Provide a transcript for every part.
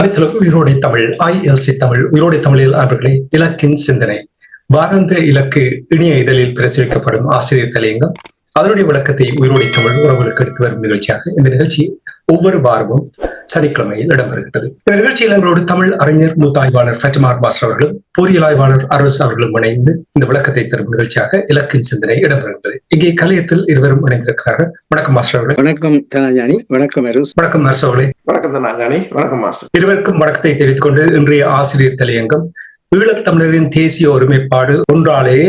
அனைத்துலக உயிரோடை தமிழ் ILC தமிழ் உயிரோடை தமிழில் அவர்களே இலக்கின் சிந்தனை வாராந்த இலக்கு இணைய இதழில் பிரசுரிக்கப்படும் ஆசிரியர் தலையங்கம் அதனுடைய விளக்கத்தை உயிரோடை தமிழ் உறவுகளுக்கு எடுத்து வரும் நிகழ்ச்சியாக இந்த நிகழ்ச்சி ஒவ்வொரு வாரமும் சனிக்கிழமையில் இடம்பெறுகிறது. இந்த நிகழ்ச்சியில் எங்களோடு தமிழ் அறிஞர் மூத்த ஆய்வாளர் ஃபட்டிமா பாஸ்டர் அவர்களும் பொறியியல் ஆய்வாளர் அரசு அவர்களும் இணைந்து இந்த விளக்கத்தை தரும் நிகழ்ச்சியாக இலக்கின் சிந்தனை இடம்பெறுகிறது. இங்கே கலையத்தில் இருவரும் இணைந்திருக்கிறார்கள். வணக்கம் மாஸ்டர் அவர்களே. வணக்கம் தனாஞானி. வணக்கம் அரசு. வணக்கம் அரசு அவர்களே. வணக்கம் தனாஞானி. வணக்கம் மாஸ்டர். இருவருக்கும் வணக்கத்தை தெரிவித்துக் கொண்டு இன்றைய ஆசிரியர் தலையங்கம் ஈழத்தமிழரின் தேசிய ஒருமைப்பாடு ஒன்றாலேயே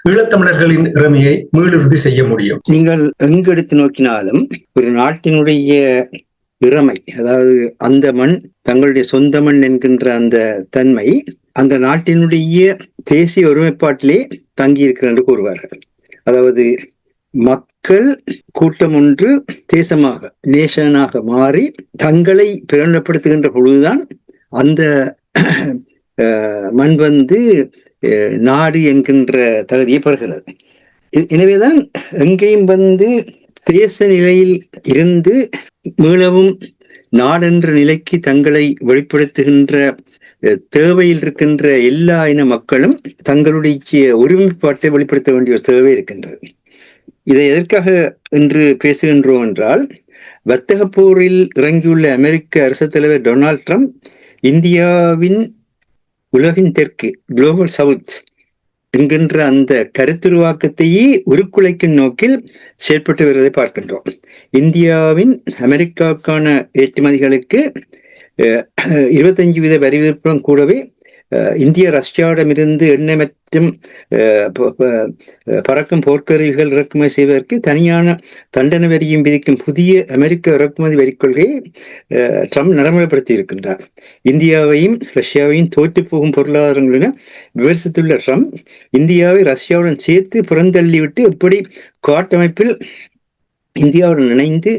ஈழத்தமிழர்களின் இறமையை மீளுறுதி செய்ய முடியும். நீங்கள் எங்கு எடுத்து நோக்கினாலும் ஒரு நாட்டினுடைய இறமை, அதாவது அந்த மண் தங்களுடைய சொந்த மண் என்கின்ற அந்த தன்மை அந்த நாட்டினுடைய தேசிய ஒருமைப்பாட்டிலே தங்கி இருக்கிறது என்று கூறுவார்கள். அதாவது மக்கள் கூட்டம் ஒன்று தேசமாக நேஷனாக மாறி தங்களை பிரகடனப்படுத்துகின்ற பொழுதுதான் அந்த மண் நாடு என்கின்ற தகுதியை பெறுகிறது. எனவேதான் எங்கேயும் தேச நிலையில் இருந்து மீளவும் நாடென்ற நிலைக்கு தங்களை வெளிப்படுத்துகின்ற தேவையில் இருக்கின்ற எல்லா இன மக்களும் தங்களுடைய ஒருமைப்பாட்டை வெளிப்படுத்த வேண்டிய ஒரு தேவை இருக்கின்றது. இதை எதற்காக இன்று பேசுகின்றோம் என்றால், வர்த்தக போரில் இறங்கியுள்ள அமெரிக்க அரசு தலைவர் டொனால்ட் ட்ரம்ப் இந்தியாவின் உலகின் தெற்கு குளோபல் சவுத் என்கின்ற அந்த கருத்துருவாக்கத்தையே உருக்குலைக்கும் நோக்கில் செயற்பட்டு வருவதை பார்க்கின்றோம். இந்தியாவின் அமெரிக்காவுக்கான ஏற்றுமதிகளுக்கு 25% வரி விதிப்புடன் கூடவே இந்திய ரஷ்யாவிடமிருந்து எண்ணெய் மற்றும் பறக்கும் போர்க்கருவிகள் இறக்குமதி செய்வதற்கு தனியான தண்டனை வரியும் விதிக்கும் புதிய அமெரிக்க இறக்குமதி வரி கொள்கையை ட்ரம்ப் நடைமுறைப்படுத்தி இருக்கின்றார். இந்தியாவையும் ரஷ்யாவையும் தோற்று போகும் பொருளாதாரங்கள் என விமர்சித்துள்ள ட்ரம்ப் இந்தியாவை ரஷ்யாவுடன் சேர்த்து புறந்தள்ளிவிட்டு எப்படி காட்டமைப்பில் இந்தியாவுடன் இணைந்து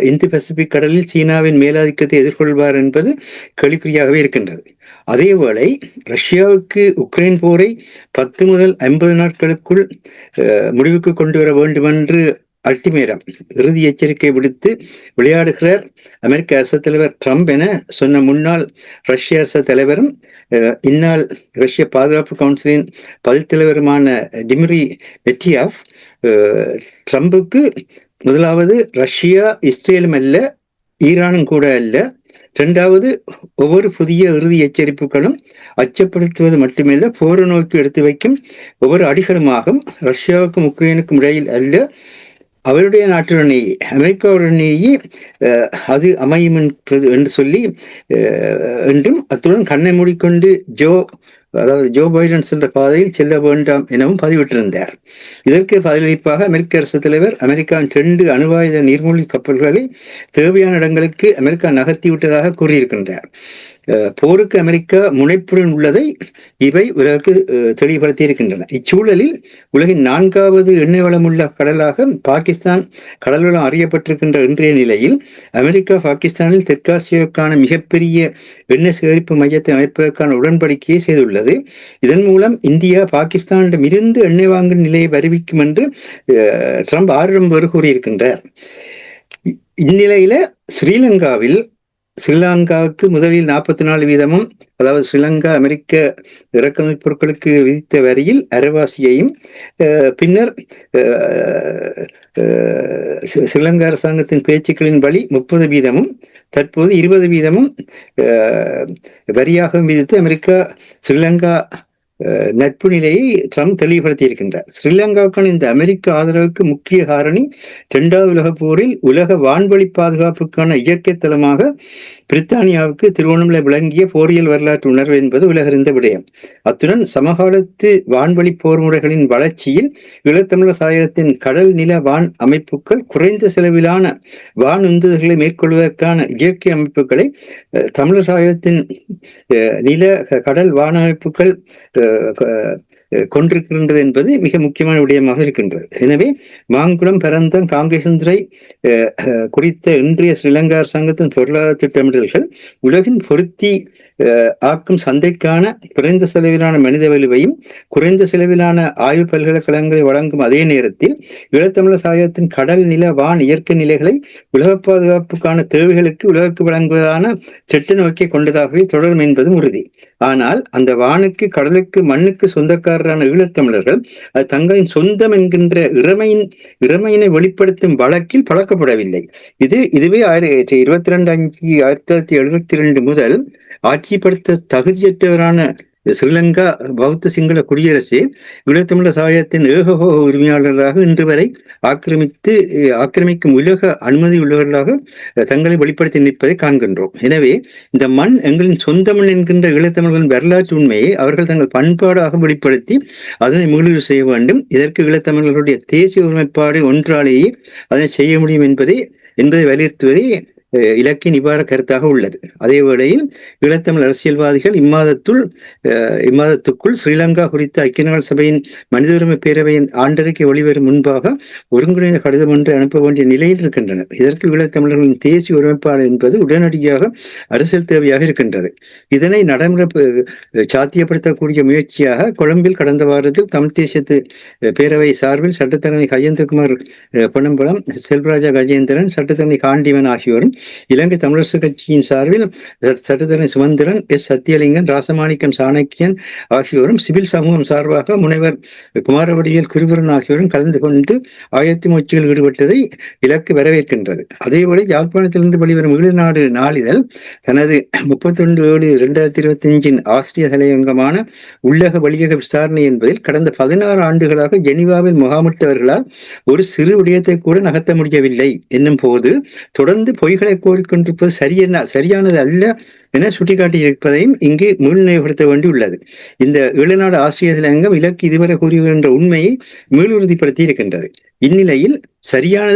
இந்து பசிபிக் கடலில் சீனாவின் மேலாதிக்கத்தை எதிர்கொள்வார் என்பது கேள்விக்குறியாகவே இருக்கின்றது. அதேவேளை ரஷ்யாவுக்கு உக்ரைன் போரை 10 முதல் 50 நாட்களுக்குள் முடிவுக்கு கொண்டு வர வேண்டும் என்று அல்டிமேரம் இறுதி எச்சரிக்கை விடுத்து விளையாடுகிறார் அமெரிக்க அரசு தலைவர் ட்ரம்ப் என சொன்ன முன்னாள் ரஷ்ய அரசு தலைவரும் இந்நாள் ரஷ்ய பாதுகாப்பு கவுன்சிலின் பதில் தலைவருமான டிமிட்ரி மெட்வியேவ் ட்ரம்புக்கு முதலாவது ரஷ்யா இஸ்ரேலும் அல்ல, ஈரானும் கூட அல்ல, இரண்டாவது ஒவ்வொரு புதிய இறுதி எச்சரிப்புகளும் அச்சப்படுத்துவது மட்டுமல்ல, போரை நோக்கி எடுத்து வைக்கும் ஒவ்வொரு அடிகளுமாகும் ரஷ்யாவுக்கும் உக்ரைனுக்கும் இடையில் அல்ல, அவருடைய நாட்டுடனேயே அமெரிக்காவுடனேயே அது அமையும் என்று சொல்லி என்றும் அத்துடன் கண்ணை மூடிக்கொண்டு ஜோ பைடன் சென்ற பாதையில் செல்ல வேண்டாம் எனவும் பதிவிட்டிருந்தார். இதற்கு பதிலளிப்பாக அமெரிக்க அரசு தலைவர் அமெரிக்காவின் 2 அணுவாயுத நீர்மூழ்கி கப்பல்களை தேவையான இடங்களுக்கு அமெரிக்கா நகர்த்திவிட்டதாக கூறியிருக்கின்றார். போருக்கு அமெரிக்கா முனைப்புடன் உள்ளதை இவை உலகுக்கு தெளிவுபடுத்தி இருக்கின்றன. இச்சூழலில் உலகின் 4வது எண்ணெய் வளமுள்ள கடலாக பாகிஸ்தான் கடல் வளம் அறியப்பட்டிருக்கின்ற இன்றைய நிலையில் அமெரிக்கா பாகிஸ்தானில் தெற்காசியாவுக்கான மிகப்பெரிய எண்ணெய் சேகரிப்பு மையத்தை அமைப்பதற்கான உடன்படிக்கையை செய்துள்ளது. இதன் மூலம் இந்தியா பாகிஸ்தானிடம் இருந்து எண்ணெய் வாங்கும் நிலையை அறிவிக்கும் என்று ட்ரம்ப் 6 முறை கூறியிருக்கின்றார். இந்நிலையில ஸ்ரீலங்காவுக்கு முதலில் 44%, அதாவது ஸ்ரீலங்கா அமெரிக்க இறக்குமதி பொருட்களுக்கு விதித்த வரியில் அரைவாசியையும் பின்னர் ஸ்ரீலங்கா அரசாங்கத்தின் பேச்சுக்களின் வழி 30%, தற்போது 20% வரியாக விதித்து அமெரிக்கா ஸ்ரீலங்கா நட்பு நிலையை ட்ரம்ப் தெளிவுபடுத்தி இருக்கின்றார். ஸ்ரீலங்காவுக்கான இந்த அமெரிக்க ஆதரவுக்கு முக்கிய காரணி 2வது உலகப் போரில் உலக வான்வழி பாதுகாப்புக்கான இயற்கை தளமாக பிரித்தானியாவுக்கு திருவோணமலை விளங்கிய போரியல் வரலாற்று உணர்வு என்பது உலகறிந்த விடயம். அத்துடன் சமகாலத்து வான்வழி போர் முறைகளின் வளர்ச்சியில் ஈழத்தமிழர் தாயகத்தின் கடல் நில வான் அமைப்புகள் குறைந்த செலவிலான வான் உந்துதல்களை மேற்கொள்வதற்கான இயற்கை அமைப்புகளை தமிழர் தாயகத்தின் நில கடல் வான் அமைப்புகள் கொண்டிருக்கின்றது என்பது மிக முக்கியமான விடயமாக இருக்கின்றது. எனவே மாங்குளம், பரந்தன், காங்கேசந்திரை குறித்த இன்றைய ஸ்ரீலங்கா அரசாங்கத்தின் பொருளாதார திட்டமிடல்கள் உலகின் பொருத்தி ஆக்கும் சந்தைக்கான குறைந்த செலவிலான மனித வலுவையும் குறைந்த செலவிலான ஆய்வு பல்கலைக்கழகங்களை வழங்கும் அதே நேரத்தில் ஈழத்தமிழர் சமுதாயத்தின் கடல், நில, வான், இயற்கை நிலைகளை உலக பாதுகாப்புக்கான தேவைகளுக்கு உலகுக்கு வழங்குவதான திட்ட நோக்கி கொண்டதாகவே தொடரும் என்பது உறுதி. ஆனால் அந்த வானுக்கு, கடலுக்கு, மண்ணுக்கு சொந்தக்காரரான ஈழத்தமிழர்கள் அது தங்களின் சொந்தம் என்கின்ற இறைமையினை வெளிப்படுத்தும் வழக்கில் பழக்கப்படவில்லை. இதுவே 22/5/1972 முதல் ஆட்சிப்படுத்த தகுதியற்றவரான ஸ்ரீலங்கா பௌத்த சிங்கள குடியரசே ஈழத்தமிழர் சமுதாயத்தின் ஏகபோக உரிமையாளர்களாக இன்று வரை ஆக்கிரமிக்கும் உலக அனுமதி உள்ளவர்களாக தங்களை வெளிப்படுத்தி நிற்பதை காண்கின்றோம். எனவே இந்த மண் எங்களின் சொந்த மண் என்கின்ற ஈழத்தமிழர்களின் வரலாற்று உண்மையை அவர்கள் தங்கள் பண்பாடாக வெளிப்படுத்தி அதனை மீளீடு செய்ய வேண்டும். இதற்கு ஈழத்தமிழர்களுடைய தேசிய ஒருமைப்பாடு ஒன்றாலேயே அதனை செய்ய முடியும் என்பதை வலியுறுத்துவதே இலக்கிய நிவார கருத்தாக உள்ளது. அதே வேளையில் ஈழத்தமிழ் அரசியல்வாதிகள் இம்மாதத்துக்குள் ஸ்ரீலங்கா குறித்த ஐக்கிய நாடு சபையின் மனித உரிமை பேரவையின் ஆண்டறிக்கை வெளிவரும் முன்பாக ஒருங்கிணைந்த கடிதம் ஒன்று அனுப்ப வேண்டிய நிலையில் இருக்கின்றனர். இதற்கு ஈழத்தமிழர்களின் தேசிய ஒருமைப்பாடு என்பது உடனடியாக அரசியல் தேவையாக இருக்கின்றது. இதனை நடைமுறை சாத்தியப்படுத்தக்கூடிய முயற்சியாக கொழும்பில் கடந்த வாரத்தில் தமிழ் தேசிய பேரவை சார்பில் சட்டத்தரணி கஜேந்திரகுமார் பொன்னம்பலம், செல்வராஜா கஜேந்திரன், சட்டத்தரணி காண்டிவன் ஆகியோரும், இலங்கை தமிழரசு கட்சியின் சார்பில் சட்டத்தரணி சுமந்திரன், எஸ். சத்தியலிங்கன், ராசமாணிக்கம் சாணக்கியன் ஆகியோரும், சிவில் சமூகம் சார்பாக முனைவர் குமாரவடிவேல் குருபரன் ஆகியோரும் கலந்து கொண்டு ஆயத்த முயற்சியில் ஈடுபட்டதை இலக்கு வரவேற்கின்றது. அதேவேளை யாழ்ப்பாணத்திலிருந்து வெளிவரும் ஈழநாடு நாளிதழ் தனது 31/7/2025 ஆசிரிய தலையங்கமான உள்ளக வழியக விசாரணை என்பதில் கடந்த 16 ஆண்டுகளாக ஜெனீவாவில் முகாமிட்டவர்களால் ஒரு சிறு விடயத்தை கூட நகர்த்த முடியவில்லை என்னும் போது தொடர்ந்து பொய்களை கோரிக்கொண்டிருப்பது சரியானது அல்ல என சுட்டிக்காட்டியிருப்பதையும் இங்கு மீள்நிலைப்படுத்த வேண்டியுள்ளது. இந்த ஈழநாடு ஆசிரியர் தலையங்கம் இலக்கு இதுவரை கூறுகின்ற உண்மையை மீளுறுதிப்படுத்தி இருக்கின்றது. இந்நிலையில் சரியான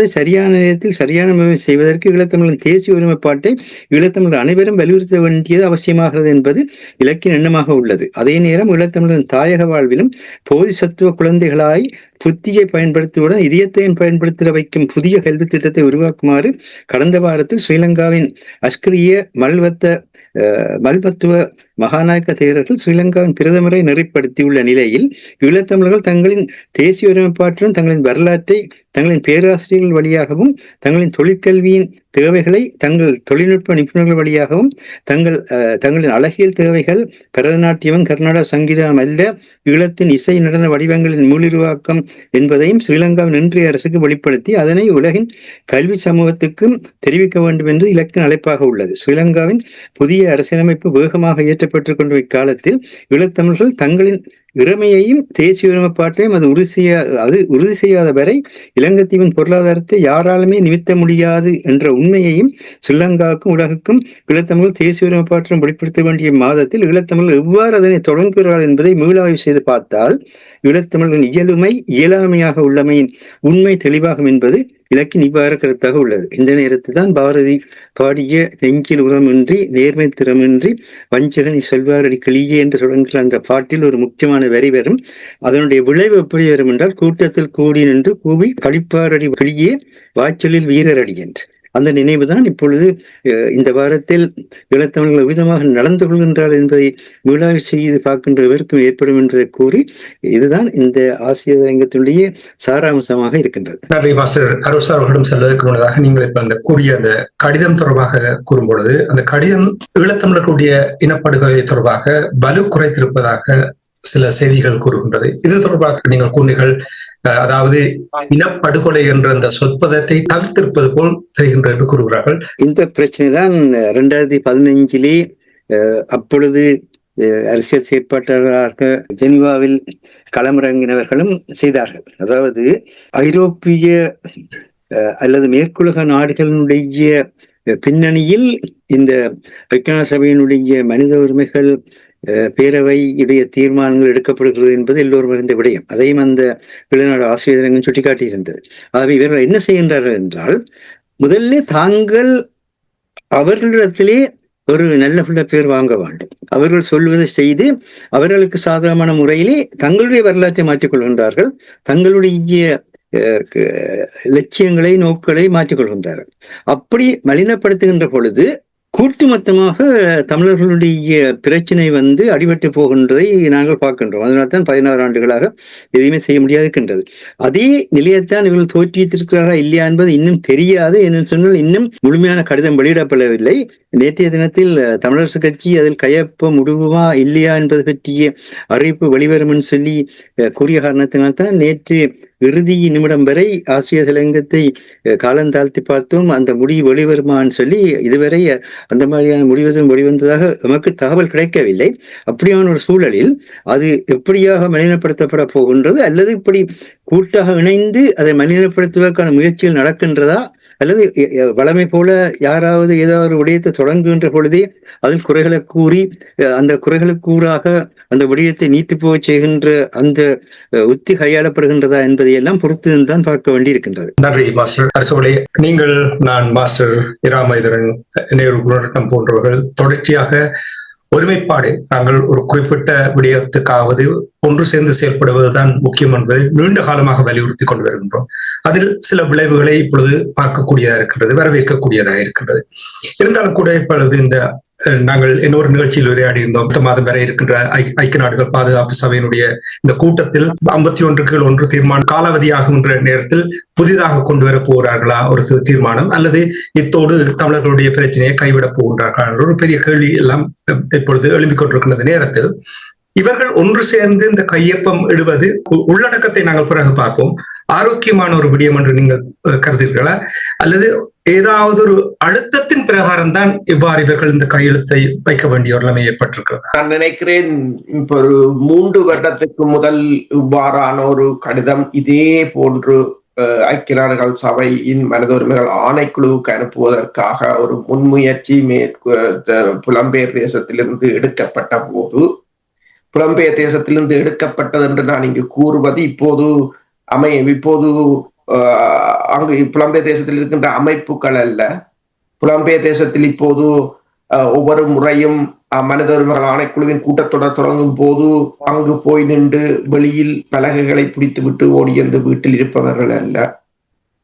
நேரத்தில் சரியான முயற்சி செய்வதற்கு ஈழத்தமிழின் தேசிய ஒருமைப்பாட்டை ஈழத்தமிழர் அனைவரும் வலியுறுத்த வேண்டியது அவசியமாகிறது என்பது இலக்கிய எண்ணமாக உள்ளது. அதே நேரம் ஈழத்தமிழரின் தாயக வாழ்விலும் போதிசத்துவ குழந்தைகளாய் புத்தியை பயன்படுத்துவதுடன் இதயத்தையும் பயன்படுத்த வைக்கும் புதிய கல்வி திட்டத்தை உருவாக்குமாறு கடந்த வாரத்தில் ஸ்ரீலங்காவின் அஸ்கிரிய மல்பத்துவ மகாநாயக்க தேரர்கள் ஸ்ரீலங்காவின் பிரதமரை நெறிப்படுத்தியுள்ள நிலையில் ஈழத்தமிழர்கள் தங்களின் தேசிய ஒருமைப்பாட்டுடன் தங்களின் வரலாற்றை தங்களின் பேராசிரியர்கள் வழியாகவும் தங்களின் தொழிற்கல்வியின் தேவைகளை தங்கள் தொழில்நுட்ப நிபுணர்கள் வழியாகவும் தங்களின் அழகியல் தேவைகள் பரதநாட்டியம், கர்நாடக சங்கீதம் அல்ல, ஈழத்தின் இசை நடன வடிவங்களின் மீளுருவாக்கம் என்பதையும் ஸ்ரீலங்காவின் இன்றைய அரசுக்கு வெளிப்படுத்தி அதனை உலகின் கல்வி சமூகத்துக்கும் தெரிவிக்க வேண்டும் என்று இலக்கின் அழைப்பாக உள்ளது. ஸ்ரீலங்காவின் புதிய அரசியலமைப்பு வேகமாக இயற்றப்பட்டுக் கொண்ட இக்காலத்தில் ஈழத்தமிழர்கள் தங்களின் இறைமையையும் தேசிய ஒருமைப்பாட்டையும் அது உறுதி செய்யாத வரை இலங்கைத்தீவின் பொருளாதாரத்தை யாராலுமே நிமித்த முடியாது என்ற உண்மையையும் ஸ்ரீலங்காவுக்கும் உலகுக்கும் ஈழத்தமிழ் தேசிய ஒருமைப்பாற்றம் வெளிப்படுத்த வேண்டிய மாதத்தில் ஈழத்தமிழ் எவ்வாறு அதனை தொடங்குகிறார்கள் என்பதை மீளாய்வு செய்து பார்த்தால் ஈழத்தமிழின் இயலாமையாக உள்ளமையின் உண்மை தெளிவாகும் என்பது இலக்கின் இவ்வாறு கருத்தாக உள்ளது. இந்த நேரத்தில் தான் பாரதி பாடிய நெஞ்சில் உரமின்றி நேர்மை திறமின்றி வஞ்சகனை செல்வாரடி கிளியே என்று தொடங்குகிற அந்த பாட்டில் ஒரு முக்கியமான வரி வரும். அதனுடைய விளைவு எப்படி வரும் என்றால், கூட்டத்தில் கூடி நின்று கூவி கழிப்பாரடி கிளியே வாய்ச்சலில் வீரரடி என்று. அந்த நினைவுதான் இப்பொழுது இந்த வாரத்தில் ஈழத்தமிழர்கள் விதமாக நடந்து கொள்கின்றார் என்பதை மீளாய்வு செய்து பார்க்கின்றவருக்கும் ஏற்படும் என்பதை கூறி, இதுதான் இந்த ஆசிரியர் அரங்கத்தினுடைய சாராம்சமாக இருக்கின்றது. நன்றி மாஸ்டர் அருள் அவர்களிடம் செல்வதற்கு முன்னதாக நீங்கள் இப்ப அந்த கூறிய அந்த கடிதம் தொடர்பாக கூறும்பொழுது, அந்த கடிதம் ஈழத்தமிழர்களுடைய இனப்படுகொலை தொடர்பாக வலு குறைத்திருப்பதாக சில செய்திகள் கூறுகின்றது. இது தொடர்பாக நீங்கள் கூறினீர்கள், அதாவது இனப்படுகொலை என்ற அந்த சொற்பதத்தை தவிர்த்திருப்பது போல் தெரிகின்றது என்று கூறுகிறார்கள். இந்த பிரச்சனை தான் 2015 அப்பொழுது அரசியல் செயற்பாட்டாளராக ஜெனீவாவில் களமிறங்கினவர்களும் செய்தார்கள். அதாவது ஐரோப்பிய அல்லது மேற்குலக நாடுகளினுடைய பின்னணியில் இந்த ஐக்கிய நாடு சபையினுடைய மனித உரிமைகள் பேரவையுடைய தீர்மானங்கள் எடுக்கப்படுகிறது என்பது எல்லோரும் அறிந்த விடயம். அதையும் அந்த ஈழநாடு ஆசிரியர் சுட்டிக்காட்டியிருந்தது. ஆகவே இவர்கள் என்ன செய்கின்றார்கள் என்றால், முதல்ல தாங்கள் அவர்களிடத்திலே ஒரு நல்ல பேர் வாங்க வேண்டும். அவர்கள் சொல்வதை செய்து அவர்களுக்கு சாதகமான முறையிலே தங்களுடைய வரலாற்றை மாற்றிக் கொள்கின்றார்கள். தங்களுடைய லட்சியங்களை நோக்களை மாற்றிக் கொள்கின்றார்கள். அப்படி மலினப்படுத்துகின்ற பொழுது கூட்டுமொத்தமாக தமிழர்களுடைய பிரச்சனை அடிபட்டு போகின்றதை நாங்கள் பார்க்கின்றோம். அதனால்தான் 16 ஆண்டுகளாக எதையுமே செய்ய முடியாது இருக்கின்றது. அதே நிலையத்தான் இவர்கள் தோற்றுவித்திருக்கிறார்களா இல்லையா என்பது இன்னும் தெரியாது. என்று சொன்னால் இன்னும் முழுமையான கடிதம் வெளியிடப்படவில்லை. நேற்றைய தினத்தில் தமிழரசு கட்சி அதில் கையொப்ப முடிவுமா இல்லையா என்பது பற்றிய அறிவிப்பு வெளிவரும் என்று சொல்லி கூறிய காரணத்தினால்தான் நேற்று இறுதி நிமிடம் வரை ஆசிய தலையங்கத்தை காலந்தாழ்த்தி பார்த்தோம். அந்த முடிவு வெளிவருமான்னு சொல்லி இதுவரை அந்த மாதிரியான முடிவதும் வெளிவந்ததாக நமக்கு தகவல் கிடைக்கவில்லை. அப்படியான ஒரு சூழலில் அது எப்படியாக மலினப்படுத்தப்பட போகின்றது, அல்லது இப்படி கூட்டாக இணைந்து அதை மலினப்படுத்துவதற்கான முயற்சிகள் நடக்கின்றதா, அல்லது வளமை போல யாராவது ஏதாவது ஒரு விடயத்தை தொடங்குகின்ற பொழுதே அதில் குறைகளை கூறி அந்த குறைகளுக்கூறாக அந்த விடயத்தை நீத்து போக செய்கின்ற அந்த உத்தி கையாளப்படுகின்றதா என்பதையெல்லாம் பொறுத்துதான் பார்க்க வேண்டியிருக்கின்றது. நன்றி மாஸ்டர் அரசோலை. நீங்கள், நான், மாஸ்டர் இராமேந்திரன், நேரு குணரட்னம் போன்றவர்கள் தொடர்ச்சியாக ஒருமைப்பாடு, நாங்கள் ஒரு குறிப்பிட்ட விடயத்துக்காவது ஒன்று சேர்ந்து செயல்படுவதுதான் முக்கியம் என்பதை நீண்ட காலமாக வலியுறுத்தி கொண்டு வருகின்றோம். அதில் சில விளைவுகளை இப்பொழுது பார்க்கக்கூடியதாக இருக்கின்றது, வரவேற்கக்கூடியதாக இருக்கின்றது. இருந்தாலும் கூட இப்பொழுது இந்த நாங்கள் இன்னொரு நிகழ்ச்சியில் உரையாடி இருந்தோம். அடுத்த மாதம் வரை இருக்கின்ற ஐக்கிய நாடுகள் பாதுகாப்பு சபையினுடைய இந்த கூட்டத்தில் 51 தீர்மானம் காலாவதியாகின்ற நேரத்தில் புதிதாக கொண்டு வர போகிறார்களா ஒரு தீர்மானம், அல்லது இத்தோடு தமிழர்களுடைய பிரச்சனையை கைவிடப் போகின்றார்களா என்ற ஒரு பெரிய கேள்வி எல்லாம் இப்பொழுது எழும்பிக் கொண்டிருக்கின்ற நேரத்தில் இவர்கள் ஒன்று சேர்ந்து இந்த கையொப்பம் இடுவது உள்ளடக்கத்தை நாங்கள் பிறகு பார்ப்போம். ஆரோக்கியமான ஒரு விடயம் என்று நீங்கள் கருதுகிறீர்களா, அல்லது ஏதாவது ஒரு அழுத்தத்தின் பிரகாரம் தான் இவ்வாறு இவர்கள் இந்த கையெழுத்தை வைக்க வேண்டிய ஒரு நிலைமை ஏற்பட்டிருக்கிறது? நான் நினைக்கிறேன் இப்ப ஒரு 3 வருடத்துக்கு முதல் இவ்வாறான ஒரு கடிதம் இதே போன்று ஐக்கிய நாடுகள் சபையின் மனித உரிமைகள் ஆணைக்குழுவுக்கு அனுப்புவதற்காக ஒரு முன்முயற்சி புலம்பெயர் தேசத்திலிருந்து எடுக்கப்பட்ட போது, புலம்பெயர் தேசத்திலிருந்து எடுக்கப்பட்டது என்று நான் இங்கு கூறுவது இப்போது அங்கு புலம்பெயர் தேசத்தில் இருக்கின்ற அமைப்புகள் அல்ல. புலம்பெயர் தேசத்தில் இப்போது ஒவ்வொரு முறையும் மனித உரிமைகள் ஆணைக்குழுவின் கூட்டத்தொடர் தொடங்கும் போது அங்கு போய் நின்று வெளியில் பலகைகளை பிடித்து விட்டு ஓடியந்து வீட்டில் இருப்பவர்கள் அல்ல,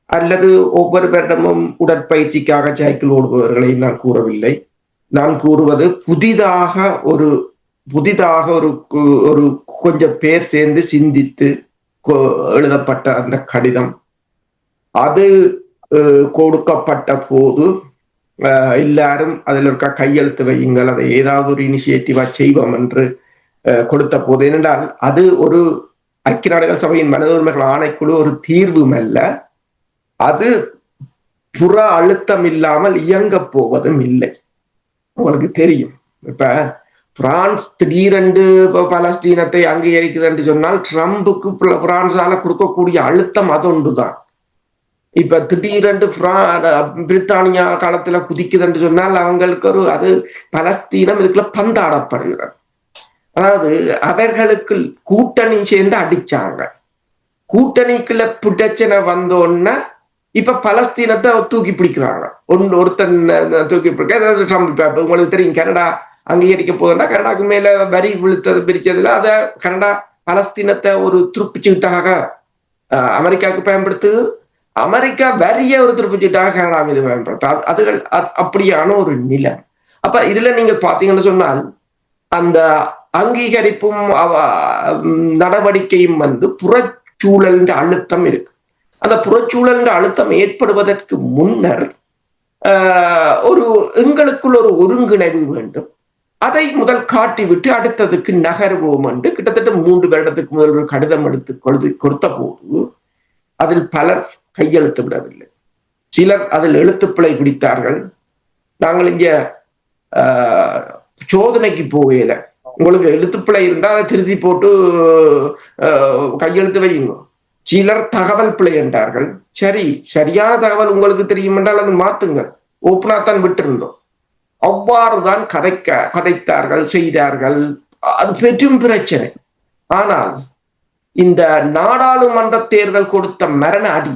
அல்லது ஒவ்வொரு வருடமும் உடற்பயிற்சிக்காக சைக்கிள் ஓடுபவர்களை நான் கூறவில்லை. நான் கூறுவது புதிதாக ஒரு கொஞ்சம் பேர் சேர்ந்து சிந்தித்து எழுதப்பட்ட அந்த கடிதம். அது கொடுக்கப்பட்ட போது எல்லாரும் அதில் இருக்க கையெழுத்து வையுங்கள், அதை ஏதாவது ஒரு இனிஷியேட்டிவா செய்வோம் என்று கொடுத்த போது, ஏனென்றால் அது ஒரு ஐக்கிய நாடுகள் சபையின் மனித உரிமைகள் ஆணைக்குழு ஒரு தீர்வும் அல்ல, அது புற அழுத்தம் இல்லாமல் இயங்க போவதும் இல்லை. உங்களுக்கு தெரியும், இப்ப பிரான்ஸ் திடீரென்று பலஸ்தீனத்தை அங்கீகரிக்குது என்று சொன்னால் ட்ரம்புக்கு பிரான்ஸால கொடுக்கக்கூடிய அழுத்தம் அது ஒன்றுதான். இப்ப திடீரென்று பிரித்தானியா காலத்துல குதிக்குது என்று சொன்னால் அவங்களுக்கு அது பலஸ்தீனம் இதுக்குள்ள பந்தாடப்படுகிறது. அதாவது அவர்களுக்கு கூட்டணி சேர்ந்து அடிச்சாங்க, கூட்டணிக்குள்ள பிரச்சனை வந்தோன்னா இப்ப பலஸ்தீனத்தை தூக்கி பிடிக்கிறாங்க. ஒருத்தன் தூக்கி பிடிக்க ட்ரம்ப். உங்களுக்கு தெரியும், கனடா அங்கீகரிக்க போதுன்னா கனடாக்கு மேல வரி பிரிச்சதுல அத கனடா பலஸ்தீனத்தை ஒரு துருப்புச்சீட்டாக அமெரிக்காவுக்கு பயன்படுத்துது, அமெரிக்கா வரிய ஒரு துருப்புச்சீட்டாக கனடா மீது பயன்படுத்த அதுகள் அப்படியான ஒரு நிலை. அப்ப இதுல நீங்க பாத்தீங்கன்னு சொன்னால் அந்த அங்கீகரிப்பும் நடவடிக்கையும் புறச்சூழல் அழுத்தம் இருக்கு. அந்த புறச்சூழல் அழுத்தம் ஏற்படுவதற்கு முன்னர் எங்களுக்குள் ஒரு ஒருங்கிணைவு வேண்டும். அதை முதல் காட்டிவிட்டு அடுத்ததுக்கு நகர்வோம் என்று கிட்டத்தட்ட 3 வருடத்துக்கு முதல் ஒரு கடிதம் எடுத்து கொடுத்த போது அதில் பலர் கையெழுத்து விடவில்லை, சிலர் அதில் எழுத்துப்பிழை பிடித்தார்கள். நாங்கள் இங்க சோதனைக்கு போகல, உங்களுக்கு எழுத்துப்பிழை இருந்தா அதை திருத்தி போட்டு கையெழுத்து வையுங்க. சிலர் தகவல் பிழை என்றார்கள். சரி, சரியான தகவல் உங்களுக்கு தெரியும் என்றால் அது மாத்துங்க, ஓப்பனாத்தான் விட்டிருந்தோம். அவ்வாறுதான் கதைத்தார்கள், செய்தார்கள். அது பெரும் பிரச்சனை. ஆனால் இந்த நாடாளுமன்ற தேர்தல் கொடுத்த மரண அடி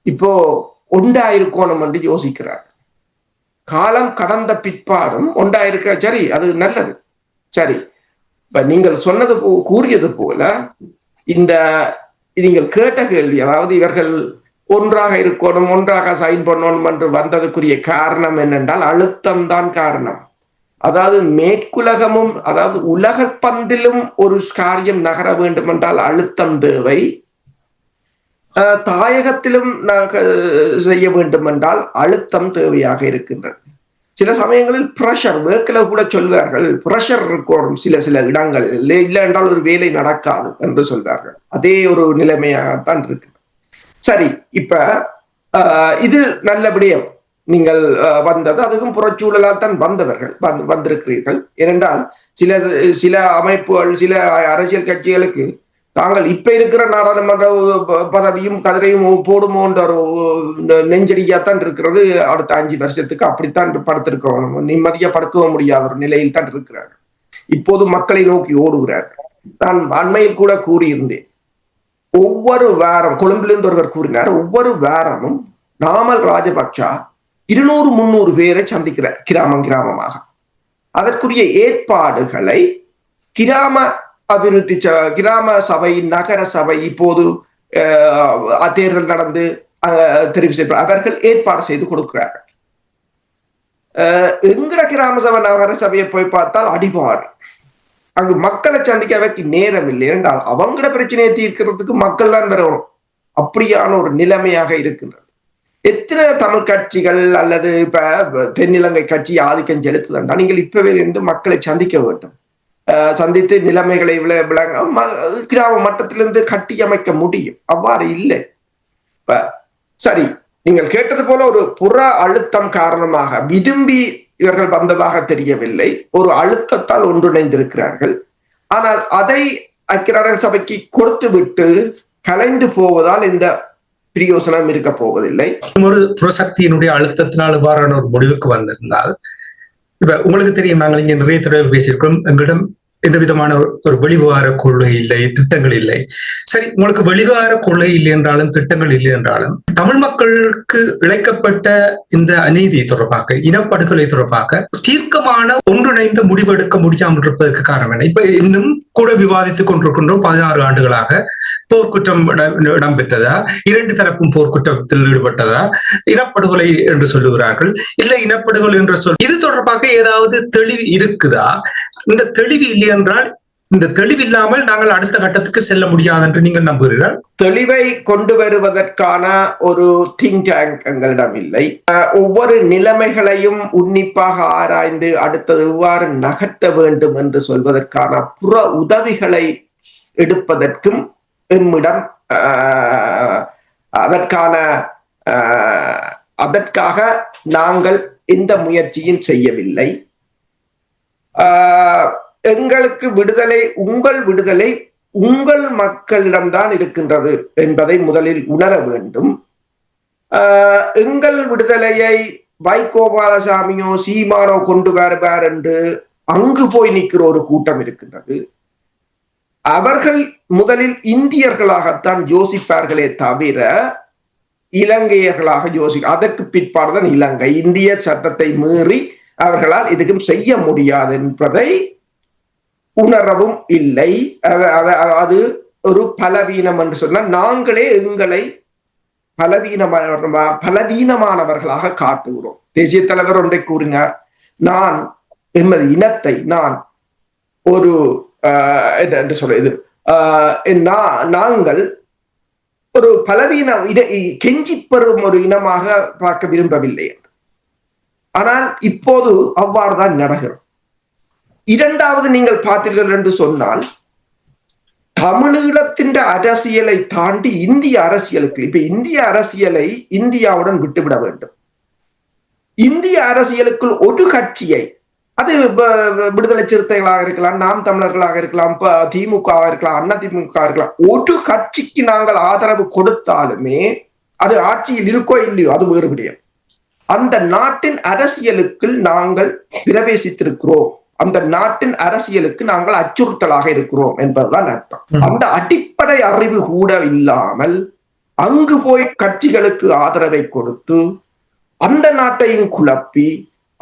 இப்போ உண்டாயிருக்கணும் என்று யோசிக்கிறார். காலம் கடந்த பிற்பாடும் ஒன்றாயிருக்க, சரி, அது நல்லது. சரி, இப்ப நீங்கள் சொன்னது கூறியது போல இந்த நீங்கள் கேட்ட கேள்வி, அதாவது இவர்கள் ஒன்றாக இருக்கணும், ஒன்றாக சைன் பண்ணணும் என்று வந்ததுக்குரிய காரணம் என்னென்றால் அழுத்தம் தான் காரணம். அதாவது மேற்குலகமும், அதாவது உலக பந்திலும் ஒரு காரியம் நகர வேண்டும் என்றால் அழுத்தம் தேவை. தாயகத்திலும் செய்ய வேண்டும் என்றால் அழுத்தம் தேவையாக இருக்கின்றது. சில சமயங்களில் பிரஷர், வேர்க்கில் கூட சொல்வார்கள், பிரஷர் இருக்கணும் சில இடங்களில், இல்லை என்றால் ஒரு வேலை நடக்காது என்று சொல்வார்கள். அதே ஒரு நிலைமையாகத்தான் இருக்கு. சரி, இப்ப இது நல்லபடியும் நீங்கள் வந்தது, அதுவும் புறச்சூழலால் தான் வந்திருக்கிறீர்கள். ஏனென்றால் சில அமைப்புகள், சில அரசியல் கட்சிகளுக்கு தாங்கள் இப்ப இருக்கிற நாடாளுமன்ற பதவியும் கதிரையும் போடுமோன்ற ஒரு நெஞ்சடியாத்தான் இருக்கிறது. அடுத்த 5 வருஷத்துக்கு அப்படித்தான் படுத்திருக்கணும், நிம்மதியா படுக்கவும் முடியாத ஒரு நிலையில் தான் இருக்கிறார்கள். இப்போது மக்களை நோக்கி ஓடுகிறார்கள். நான் அண்மையில் கூட கூறியிருந்தேன், ஒவ்வொரு வாரம், கொழும்பிலிருந்து ஒருவர் கூறினார், ஒவ்வொரு வாரமும் நாமல் ராஜபக்சா 200-300 பேரை சந்திக்கிறார் கிராமமாக. அதற்குரிய ஏற்பாடுகளை கிராம சபை, நகர சபை, இப்போது தேர்தல் நடந்து தெரிவு செய்ய அவர்கள் ஏற்பாடு செய்து கொடுக்கிறார்கள். எங்கட கிராம சபை, நகர சபையை போய் பார்த்தால் அடிபாடு. அங்கு மக்களை சந்திக்க வைக்க நேரம் இல்லை என்றால் அவங்கள பிரச்சனையை தீர்க்கிறதுக்கு மக்கள் தான் வரணும். அப்படியான ஒரு நிலைமையாக இருக்கின்றது. எத்தனை தமிழ் கட்சிகள் அல்லது இப்ப தென்னிலங்கை கட்சி ஆதிக்கம் செலுத்துதா, நீங்கள் இப்பவே இருந்து மக்களை சந்திக்க வேண்டும். சந்தித்து நிலைமைகளை விளங்க கிராம மட்டத்திலிருந்து கட்டி அமைக்க முடியும். அவ்வாறு இல்லை. சரி, நீங்கள் கேட்டது போல ஒரு புற அழுத்தம் காரணமாக விரும்பி இவர்கள் வந்ததாக தெரியவில்லை, ஒரு அழுத்தத்தால் ஒன்றிணைந்திருக்கிறார்கள். ஆனால் அதை ஐக்கிய நாடுகள் சபைக்கு கொடுத்து விட்டு கலைந்து போவதால் இந்த பிரயோசனம் இருக்க போவதில்லை. ஒரு புறசக்தியினுடைய அழுத்தத்தினால் இவ்வாறான ஒரு முடிவுக்கு வந்திருந்தால், இப்ப உங்களுக்கு தெரியும், நாங்கள் இங்க நிறைய தடவை பேசியிருக்கிறோம், எங்களிடம் எந்த விதமான ஒரு வெளிவார கொள்கை இல்லை, திட்டங்கள் இல்லை. சரி, உங்களுக்கு வெளிவார கொள்கை இல்லை என்றாலும், திட்டங்கள் இல்லை என்றாலும், தமிழ் மக்களுக்கு இழைக்கப்பட்ட இந்த அநீதி தொடர்பாக, இனப்படுகொலை தொடர்பாக தீர்க்கமான ஒன்றிணைந்த முடிவெடுக்க முடியாமல் இருப்பதற்கு காரணம் என்ன? இப்ப இன்னும் கூட விவாதித்துக் கொண்டிருக்கின்றோம். 16 ஆண்டுகளாக போர்க்குற்றம் இடம்பெற்றதா, 2 தரப்பும் போர்க்குற்றத்தில் ஈடுபட்டதா, இனப்படுகொலை என்று சொல்லுகிறார்கள், இல்லை இனப்படுகொலை என்று இது தொடர்பாக ஏதாவது தெளிவு இருக்குதா? இந்த தெளிவு இல்லை என்றால், இந்த தெளிவில்லாமல் நாங்கள் அடுத்த கட்டத்துக்கு செல்ல முடியாது என்று நீங்கள் நம்புகிறீர்கள்? தெளிவை கொண்டு வருவதற்கான ஒரு திங்க் டேங்க் எங்களிடம் இல்லை. ஒவ்வொரு நிலைமைகளையும் உன்னிப்பாக ஆராய்ந்து அடுத்தது எவ்வாறு நகர்த்த வேண்டும் என்று சொல்வதற்கான புற உதவிகளை எடுப்பதற்கும் எம்மிடம் அதற்காக நாங்கள் எந்த முயற்சியும் செய்யவில்லை. எங்களுக்கு விடுதலை, உங்கள் விடுதலை உங்கள் மக்களிடம்தான் இருக்கின்றது என்பதை முதலில் உணர வேண்டும். எங்கள் விடுதலையை வைகோபாலசாமியோ சீமானோ கொண்டு வருவார் என்று அங்கு போய் நிற்கிற ஒரு கூட்டம் இருக்கின்றது. அவர்கள் முதலில் இந்தியர்களாகத்தான் யோசிப்பார்களே தவிர இலங்கையர்களாக அதற்கு பிற்பாடுதான் இலங்கை இந்திய சட்டத்தை மீறி அவர்களால் எதுவும் செய்ய முடியாது என்பதை உணரவும் இல்லை. அது ஒரு பலவீனம் என்று சொன்னால் நாங்களே எங்களை பலவீனமானவர்களாக காட்டுகிறோம். தேசிய தலைவர் ஒன்றை கூறினார், நான் எமது இனத்தை நான் ஒரு என்று சொல்றது நாங்கள் ஒரு கெஞ்சி பெறும் ஒரு இனமாக பார்க்க விரும்பவில்லை. ஆனால் இப்போது அவ்வாறுதான் நடக்கிறது. இரண்டாவது, நீங்கள் பார்த்தீர்கள் என்று சொன்னால், தமிழீழத்தின் அரசியலை தாண்டி இந்திய அரசியலுக்கு, இப்ப இந்திய அரசியலை இந்தியாவுடன் விட்டுவிட வேண்டும். இந்திய அரசியலுக்குள் ஒரு கட்சியை, அது விடுதலை சிறுத்தைகளாக இருக்கலாம், நாம் தமிழர்களாக இருக்கலாம், திமுக இருக்கலாம், அண்ணா திமுக இருக்கலாம், ஒரு கட்சிக்கு நாங்கள் ஆதரவு கொடுத்தாலுமே அது ஆட்சியில் இருக்கோ இல்லையோ அது வேறு விடயம். அந்த நாட்டின் அரசியலுக்குள் நாங்கள் பிரவேசித்திருக்கிறோம், அந்த நாட்டின் அரசியலுக்கு நாங்கள் அச்சுறுத்தலாக இருக்கிறோம் என்பதுதான் அர்த்தம். அந்த அடிப்படை அறிவு கூட இல்லாமல் அங்கு போய் கட்சிகளுக்கு ஆதரவை கொடுத்து அந்த நாட்டையும் குழப்பி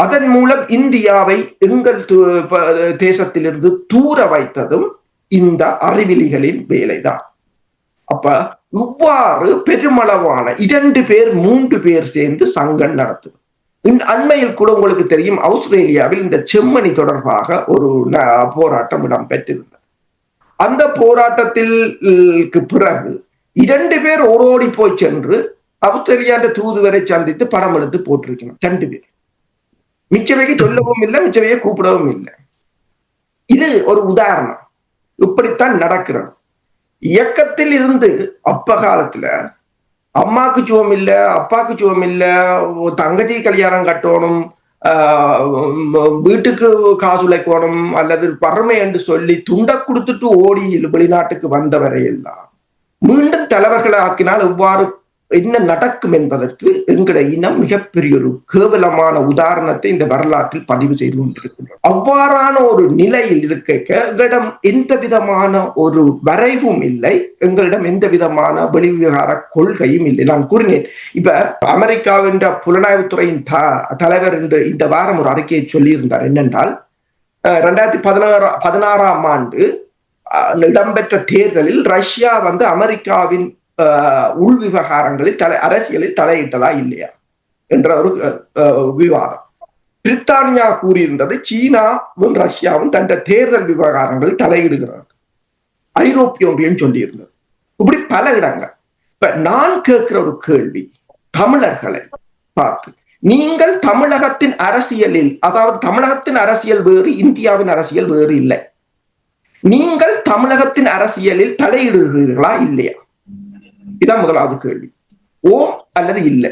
அதன் மூலம் இந்தியாவை எங்கள் தேசத்திலிருந்து தூர வைத்ததும் இந்த அறிவிலிகளின் வேலைதான். அப்ப இவ்வாறு பெருமளவான 2 பேர் 3 பேர் சேர்ந்து சங்கம் நடத்தும். அண்மையில் கூட உங்களுக்கு தெரியும், ஆஸ்திரேலியாவில் இந்த செம்மணி தொடர்பாக ஒரு போராட்டம் இடம்பெற்றிருந்தது. அந்த போராட்டத்திற்கு பிறகு 2 பேர் ஓடோடி போய் சென்று ஆஸ்திரேலியா தூதுவரை சந்தித்து படம் எடுத்து போட்டிருக்கணும். 2 பேர். மிச்சவைக்கு சொல்லவும் இல்லை, மிச்சவையை கூப்பிடவும் இல்லை. இது ஒரு உதாரணம். இப்படித்தான் நடக்கிறது. இயக்கத்தில் இருந்து அப்ப காலத்துல அம்மாக்கு சுவம் இல்ல, அப்பாக்கு சுவம் இல்ல, தங்கச்சி கல்யாணம் கட்டணும், வீட்டுக்கு காசு உழைக்கணும் அல்லது வறுமை என்று சொல்லி துண்டை கொடுத்துட்டு ஓடி வெளிநாட்டுக்கு வந்தவரை எல்லாம் மீண்டும் தலைவர்களை ஆக்கினால் எவ்வாறு என்ன நடக்கும் என்பதற்கு எங்களுடைய இனம் மிகப்பெரிய ஒரு கேவலமான உதாரணத்தை இந்த வரலாற்றில் பதிவு செய்து கொண்டிருக்கின்றோம். அவ்வாறான ஒரு நிலையில் இருக்க எங்களிடம் எந்த விதமான ஒரு வரைவும் இல்லை, எங்களிடம் எந்த விதமான வெளிவிவகார கொள்கையும் இல்லை. நான் கூறினேன், இப்ப அமெரிக்காவின் புலனாய்வுத்துறையின் தலைவர் என்று இந்த வாரம் ஒரு அறிக்கையை சொல்லியிருந்தார். என்னென்றால் 2016ஆம் ஆண்டு இடம்பெற்ற தேர்தலில் ரஷ்யா அமெரிக்காவின் உள் விவகாரங்களில் அரசியலில் தலையிட்டதா இல்லையா என்ற ஒரு விவாதம். பிரித்தானியா கூறியிருந்தது சீனாவும் ரஷ்யாவும் தன் தேர்தல் விவகாரங்களில் தலையிடுகிறார்கள். ஐரோப்பிய ஒன்றியம் சொல்லியிருந்தது. இப்படி பல இடங்கள். இப்ப நான் கேட்கிற ஒரு கேள்வி, தமிழர்களை பார்த்து, நீங்கள் தமிழகத்தின் அரசியலில், அதாவது தமிழகத்தின் அரசியல் வேறு, இந்தியாவின் அரசியல் வேறு இல்லை, நீங்கள் தமிழகத்தின் அரசியலில் தலையிடுகிறீர்களா இல்லையா? இதான் முதலாவது கேள்வி. ஓம் அல்லது இல்லை.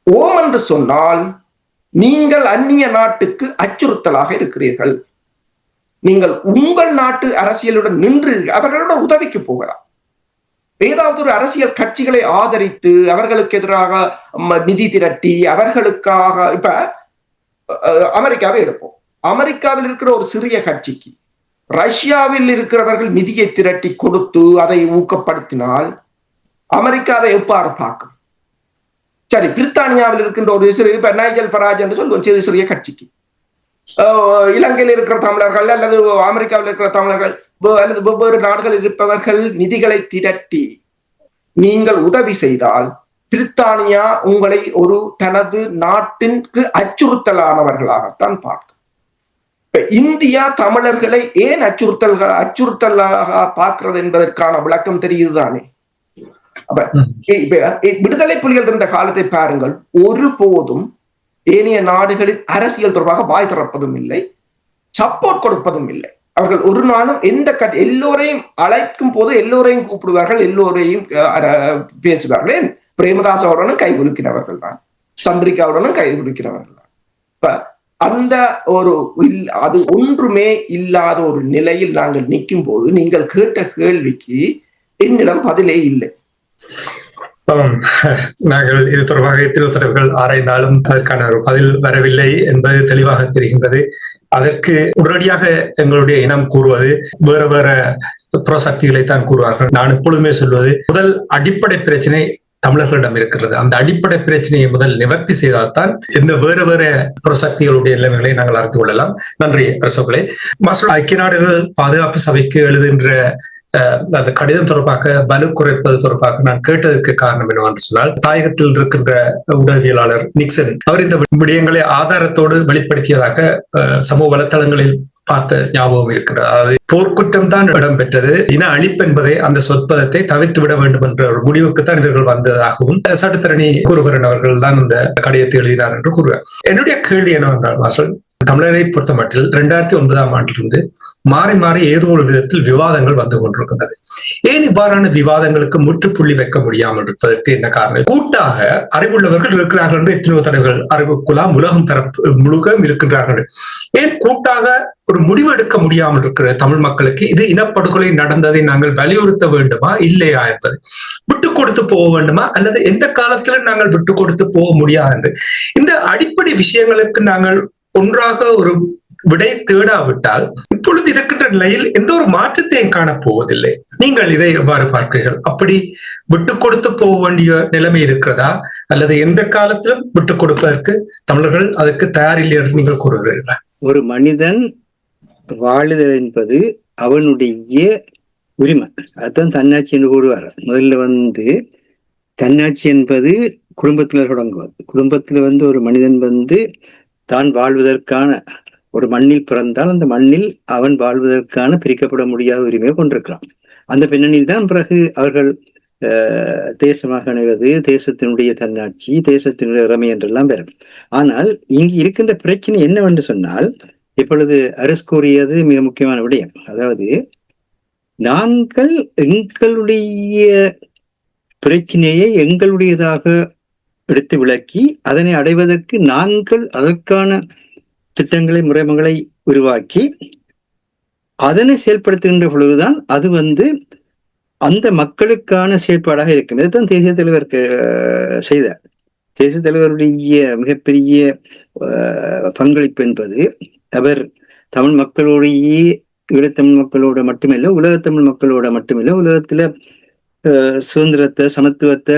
ஓம் என்று சொன்னால் நீங்கள் அந்நிய நாட்டுக்கு அச்சுறுத்தலாக இருக்கிறீர்கள். நீங்கள் உங்கள் நாட்டு அரசியலுடன் நின்று அவர்களுடன் உதவிக்கு போகலாம். ஏதாவது ஒரு அரசியல் கட்சிகளை ஆதரித்து அவர்களுக்கு எதிராக நிதி திரட்டி அவர்களுக்காக, இப்ப அமெரிக்காவை எடுப்போம். அமெரிக்காவில் இருக்கிற ஒரு சிறிய கட்சிக்கு ரஷ்யாவில் இருக்கிறவர்கள் நிதியை திரட்டி கொடுத்து அதை ஊக்கப்படுத்தினால் அமெரிக்கா அதை எவ்வாறு பார்க்கும்? சரி, பிரித்தானியாவில் இருக்கின்ற ஒரு சிறு, இப்ப நைஜல் ஃபராஜ் என்று சொல்லுவோம், சிறு சிறிய கட்சிக்கு இலங்கையில் இருக்கிற தமிழர்கள் அல்லது அமெரிக்காவில் இருக்கிற தமிழர்கள் அல்லது வெவ்வேறு நாடுகளில் இருப்பவர்கள் நிதிகளை திரட்டி நீங்கள் உதவி செய்தால் பிரித்தானியா உங்களை ஒரு தனது நாட்டிற்கு அச்சுறுத்தலானவர்களாகத்தான் பார்க்கும். இந்தியா தமிழர்களை ஏன் அச்சுறுத்தலாக பார்க்கிறது என்பதற்கான விளக்கம் தெரியுதுதானே. விடுதலை புலிகள் இருந்த காலத்தை பாருங்கள், ஒருபோதும் ஏனைய நாடுகளின் அரசியல் தொடர்பாக வாய் திறப்பதும் இல்லை, சப்போர்ட் கொடுப்பதும் இல்லை. அவர்கள் ஒரு நாளும் எல்லோரையும் அழைக்கும் போது எல்லோரையும் கூப்பிடுவார்கள், எல்லோரையும் பேசுவார்கள். ஏன்? பிரேமதாசாவுடனும் கை குலுக்கினவர்கள் தான், சந்திரிகாவுடனும் கை குலுக்கினவர்கள் தான். இப்ப அந்த ஒரு அது ஒன்றுமே இல்லாத ஒரு நிலையில் நாங்கள் நிற்கும் போது நீங்கள் கேட்ட கேள்விக்கு என்னிடம் பதிலே இல்லை. நாங்கள் இது தொடர்பாக எத்தனை தடவைகள் ஆராய்ந்தாலும் அதற்கான ஒரு பதில் வரவில்லை என்பது தெளிவாக தெரிகின்றது. அதற்கு உடனடியாக எங்களுடைய இனம் கூறுவது வேற வேற புறசக்திகளை தான் கூறுவார்கள். நான் எப்பொழுதுமே சொல்வது, முதல் அடிப்படை பிரச்சனை தமிழர்களிடம் இருக்கிறது. அந்த அடிப்படை பிரச்சனையை முதல் நிவர்த்தி செய்தால்தான் இந்த வேற வேற புறசக்திகளுடைய நிலைமைகளை நாங்கள் அறிந்து கொள்ளலாம். நன்றி அரசோகளே. ஐக்கிய நாடுகள் பாதுகாப்பு சபைக்கு எழுதுகின்ற அந்த கடிதம் தொடர்பாக வலு குறைப்பது தொடர்பாக நான் கேட்டதற்கு காரணம் என்னவென்று சொன்னால், தாயகத்தில் இருக்கின்ற உடவியலாளர் நிக்சன் அவர் இந்த விடயங்களை ஆதாரத்தோடு வெளிப்படுத்தியதாக சமூக வலைத்தளங்களில் பார்த்த ஞாபகம் இருக்கிறது. அதாவது போர்க்குற்றம் தான் இடம்பெற்றது, இன அழிப்பு என்பதை அந்த சொற்பதத்தை தவிர்த்து விட வேண்டும் என்ற ஒரு முடிவுக்குத்தான் இவர்கள் வந்ததாகவும் சட்டத்தரணி குருபரன் அவர்கள் தான் இந்த கடிதத்தை எழுதினார் என்று கூறுவார். என்னுடைய கேள்வி என்னவென்றால், மாஸ்டர், தமிழரை பொறுத்த மட்டில் 2009ஆம் ஆண்டிலிருந்து மாறி மாறி ஏதோ ஒரு விதத்தில் விவாதங்கள் வந்து கொண்டிருக்கின்றது. ஏன் இவ்வாறான விவாதங்களுக்கு முற்றுப்புள்ளி வைக்க முடியாமல் இருப்பதற்கு என்ன காரணம்? கூட்டாக அறிவுள்ளவர்கள் இருக்கிறார்கள் என்று எத்தனையோ தடவைகள் அறிவுக்குலாம் உலகம் முழுகம் இருக்கின்றார்கள். ஏன் கூட்டாக ஒரு முடிவு எடுக்க முடியாமல் இருக்கிற தமிழ் மக்களுக்கு இது இனப்படுகொலை நடந்ததை நாங்கள் வலியுறுத்த வேண்டுமா இல்லையா என்பது, விட்டு கொடுத்து போக வேண்டுமா அல்லது எந்த காலத்திலும் நாங்கள் விட்டு கொடுத்து போக முடியாது என்று இந்த அடிப்படை விஷயங்களுக்கு நாங்கள் ஒன்றாக ஒரு விடை தேடாவிட்டால் இப்பொழுது இருக்கின்ற நிலையில் எந்த ஒரு மாற்றத்தையும் காணப்போவதில்லை. நீங்கள் இதை எவ்வாறு பார்க்கிறீர்கள்? அப்படி விட்டுக் கொடுத்து போக வேண்டிய நிலைமை இருக்கிறதா, அல்லது எந்த காலத்திலும் விட்டுக் கொடுப்பதற்கு தமிழர்கள் அதற்கு தயாரில்லை என்று நீங்கள் கூறுகிறீர்களா? ஒரு மனிதன் வாழுதல் என்பது அவனுடைய உரிமை. அதுதான் தன்னாட்சி என்று கூறுவார். முதல்ல தன்னாட்சி என்பது குடும்பத்துல தொடங்குவது. குடும்பத்துல ஒரு மனிதன் தான் வாழ்வதற்கான, ஒரு மண்ணில் பிறந்தால் அந்த மண்ணில் அவன் வாழ்வதற்கான பிரிக்கப்பட முடியாத உரிமையை கொண்டிருக்கிறான். அந்த பின்னணியில் தான் பிறகு அவர்கள் தேசமாக இணைவது, தேசத்தினுடைய தன்னாட்சி, தேசத்தினுடைய இறமை என்றெல்லாம் பெறும். ஆனால் இங்கு இருக்கின்ற பிரச்சனை என்னவென்று சொன்னால், இப்பொழுது அரசு கூறியது மிக முக்கியமான விடயம். அதாவது நாங்கள் எங்களுடைய பிரச்சனையை எங்களுடையதாக எடுத்து விளக்கி அதனை அடைவதற்கு நாங்கள் அதற்கான திட்டங்களை, முறைமைகளை உருவாக்கி அதனை செயல்படுத்துகின்ற பொழுதுதான் அது அந்த மக்களுக்கான செயற்பாடாக இருக்கும். இதைத்தான் தேசிய தலைவர் செய்தார். தேசிய தலைவருடைய மிகப்பெரிய பங்களிப்பு என்பது, அவர் தமிழ் மக்களோடையே, ஈழத்தமிழ் மக்களோட மட்டுமில்லை, உலகத்தமிழ் மக்களோட மட்டுமில்லை, உலகத்துல சுதந்திரத்தை, சமத்துவத்தை,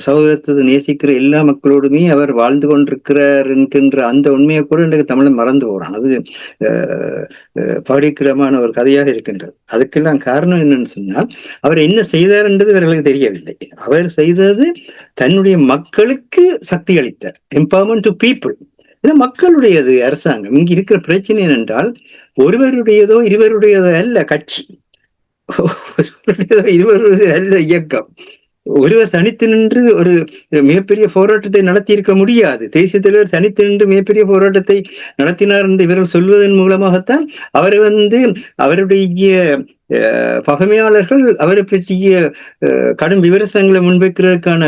சகோதரத்தை நேசிக்கிற எல்லா மக்களோடுமே அவர் வாழ்ந்து கொண்டிருக்கிறார் என்கின்ற அந்த உண்மையை கூட இன்றைக்கு தமிழன் மறந்து போறான். அது பாடிக்கிடமான ஒரு கதையாக இருக்கின்றது. அதுக்கெல்லாம் காரணம் என்னன்னு சொன்னால், அவர் என்ன செய்தார் என்றது இவர்களுக்கு தெரியவில்லை. அவர் செய்தது தன்னுடைய மக்களுக்கு சக்தி அளித்தார். Empowerment to people. இது மக்களுடையது அரசாங்கம். இங்க இருக்கிற பிரச்சனை என்னென்றால், ஒருவருடையதோ இருவருடையதோ அல்ல கட்சி, இருவருடைய அல்ல இயக்கம். ஒருவர் தனித்து நின்று ஒரு மிகப்பெரிய போராட்டத்தை நடத்தி இருக்க முடியாது. தேசிய தலைவர் தனித்து நின்று மிகப்பெரிய போராட்டத்தை நடத்தினார் என்று இவர்கள் சொல்வதன் மூலமாகத்தான் அவரை அவருடைய பகைமையாளர்கள் அவரை பற்றிய கடும் விமர்சனங்களை முன்வைக்கிறதுக்கான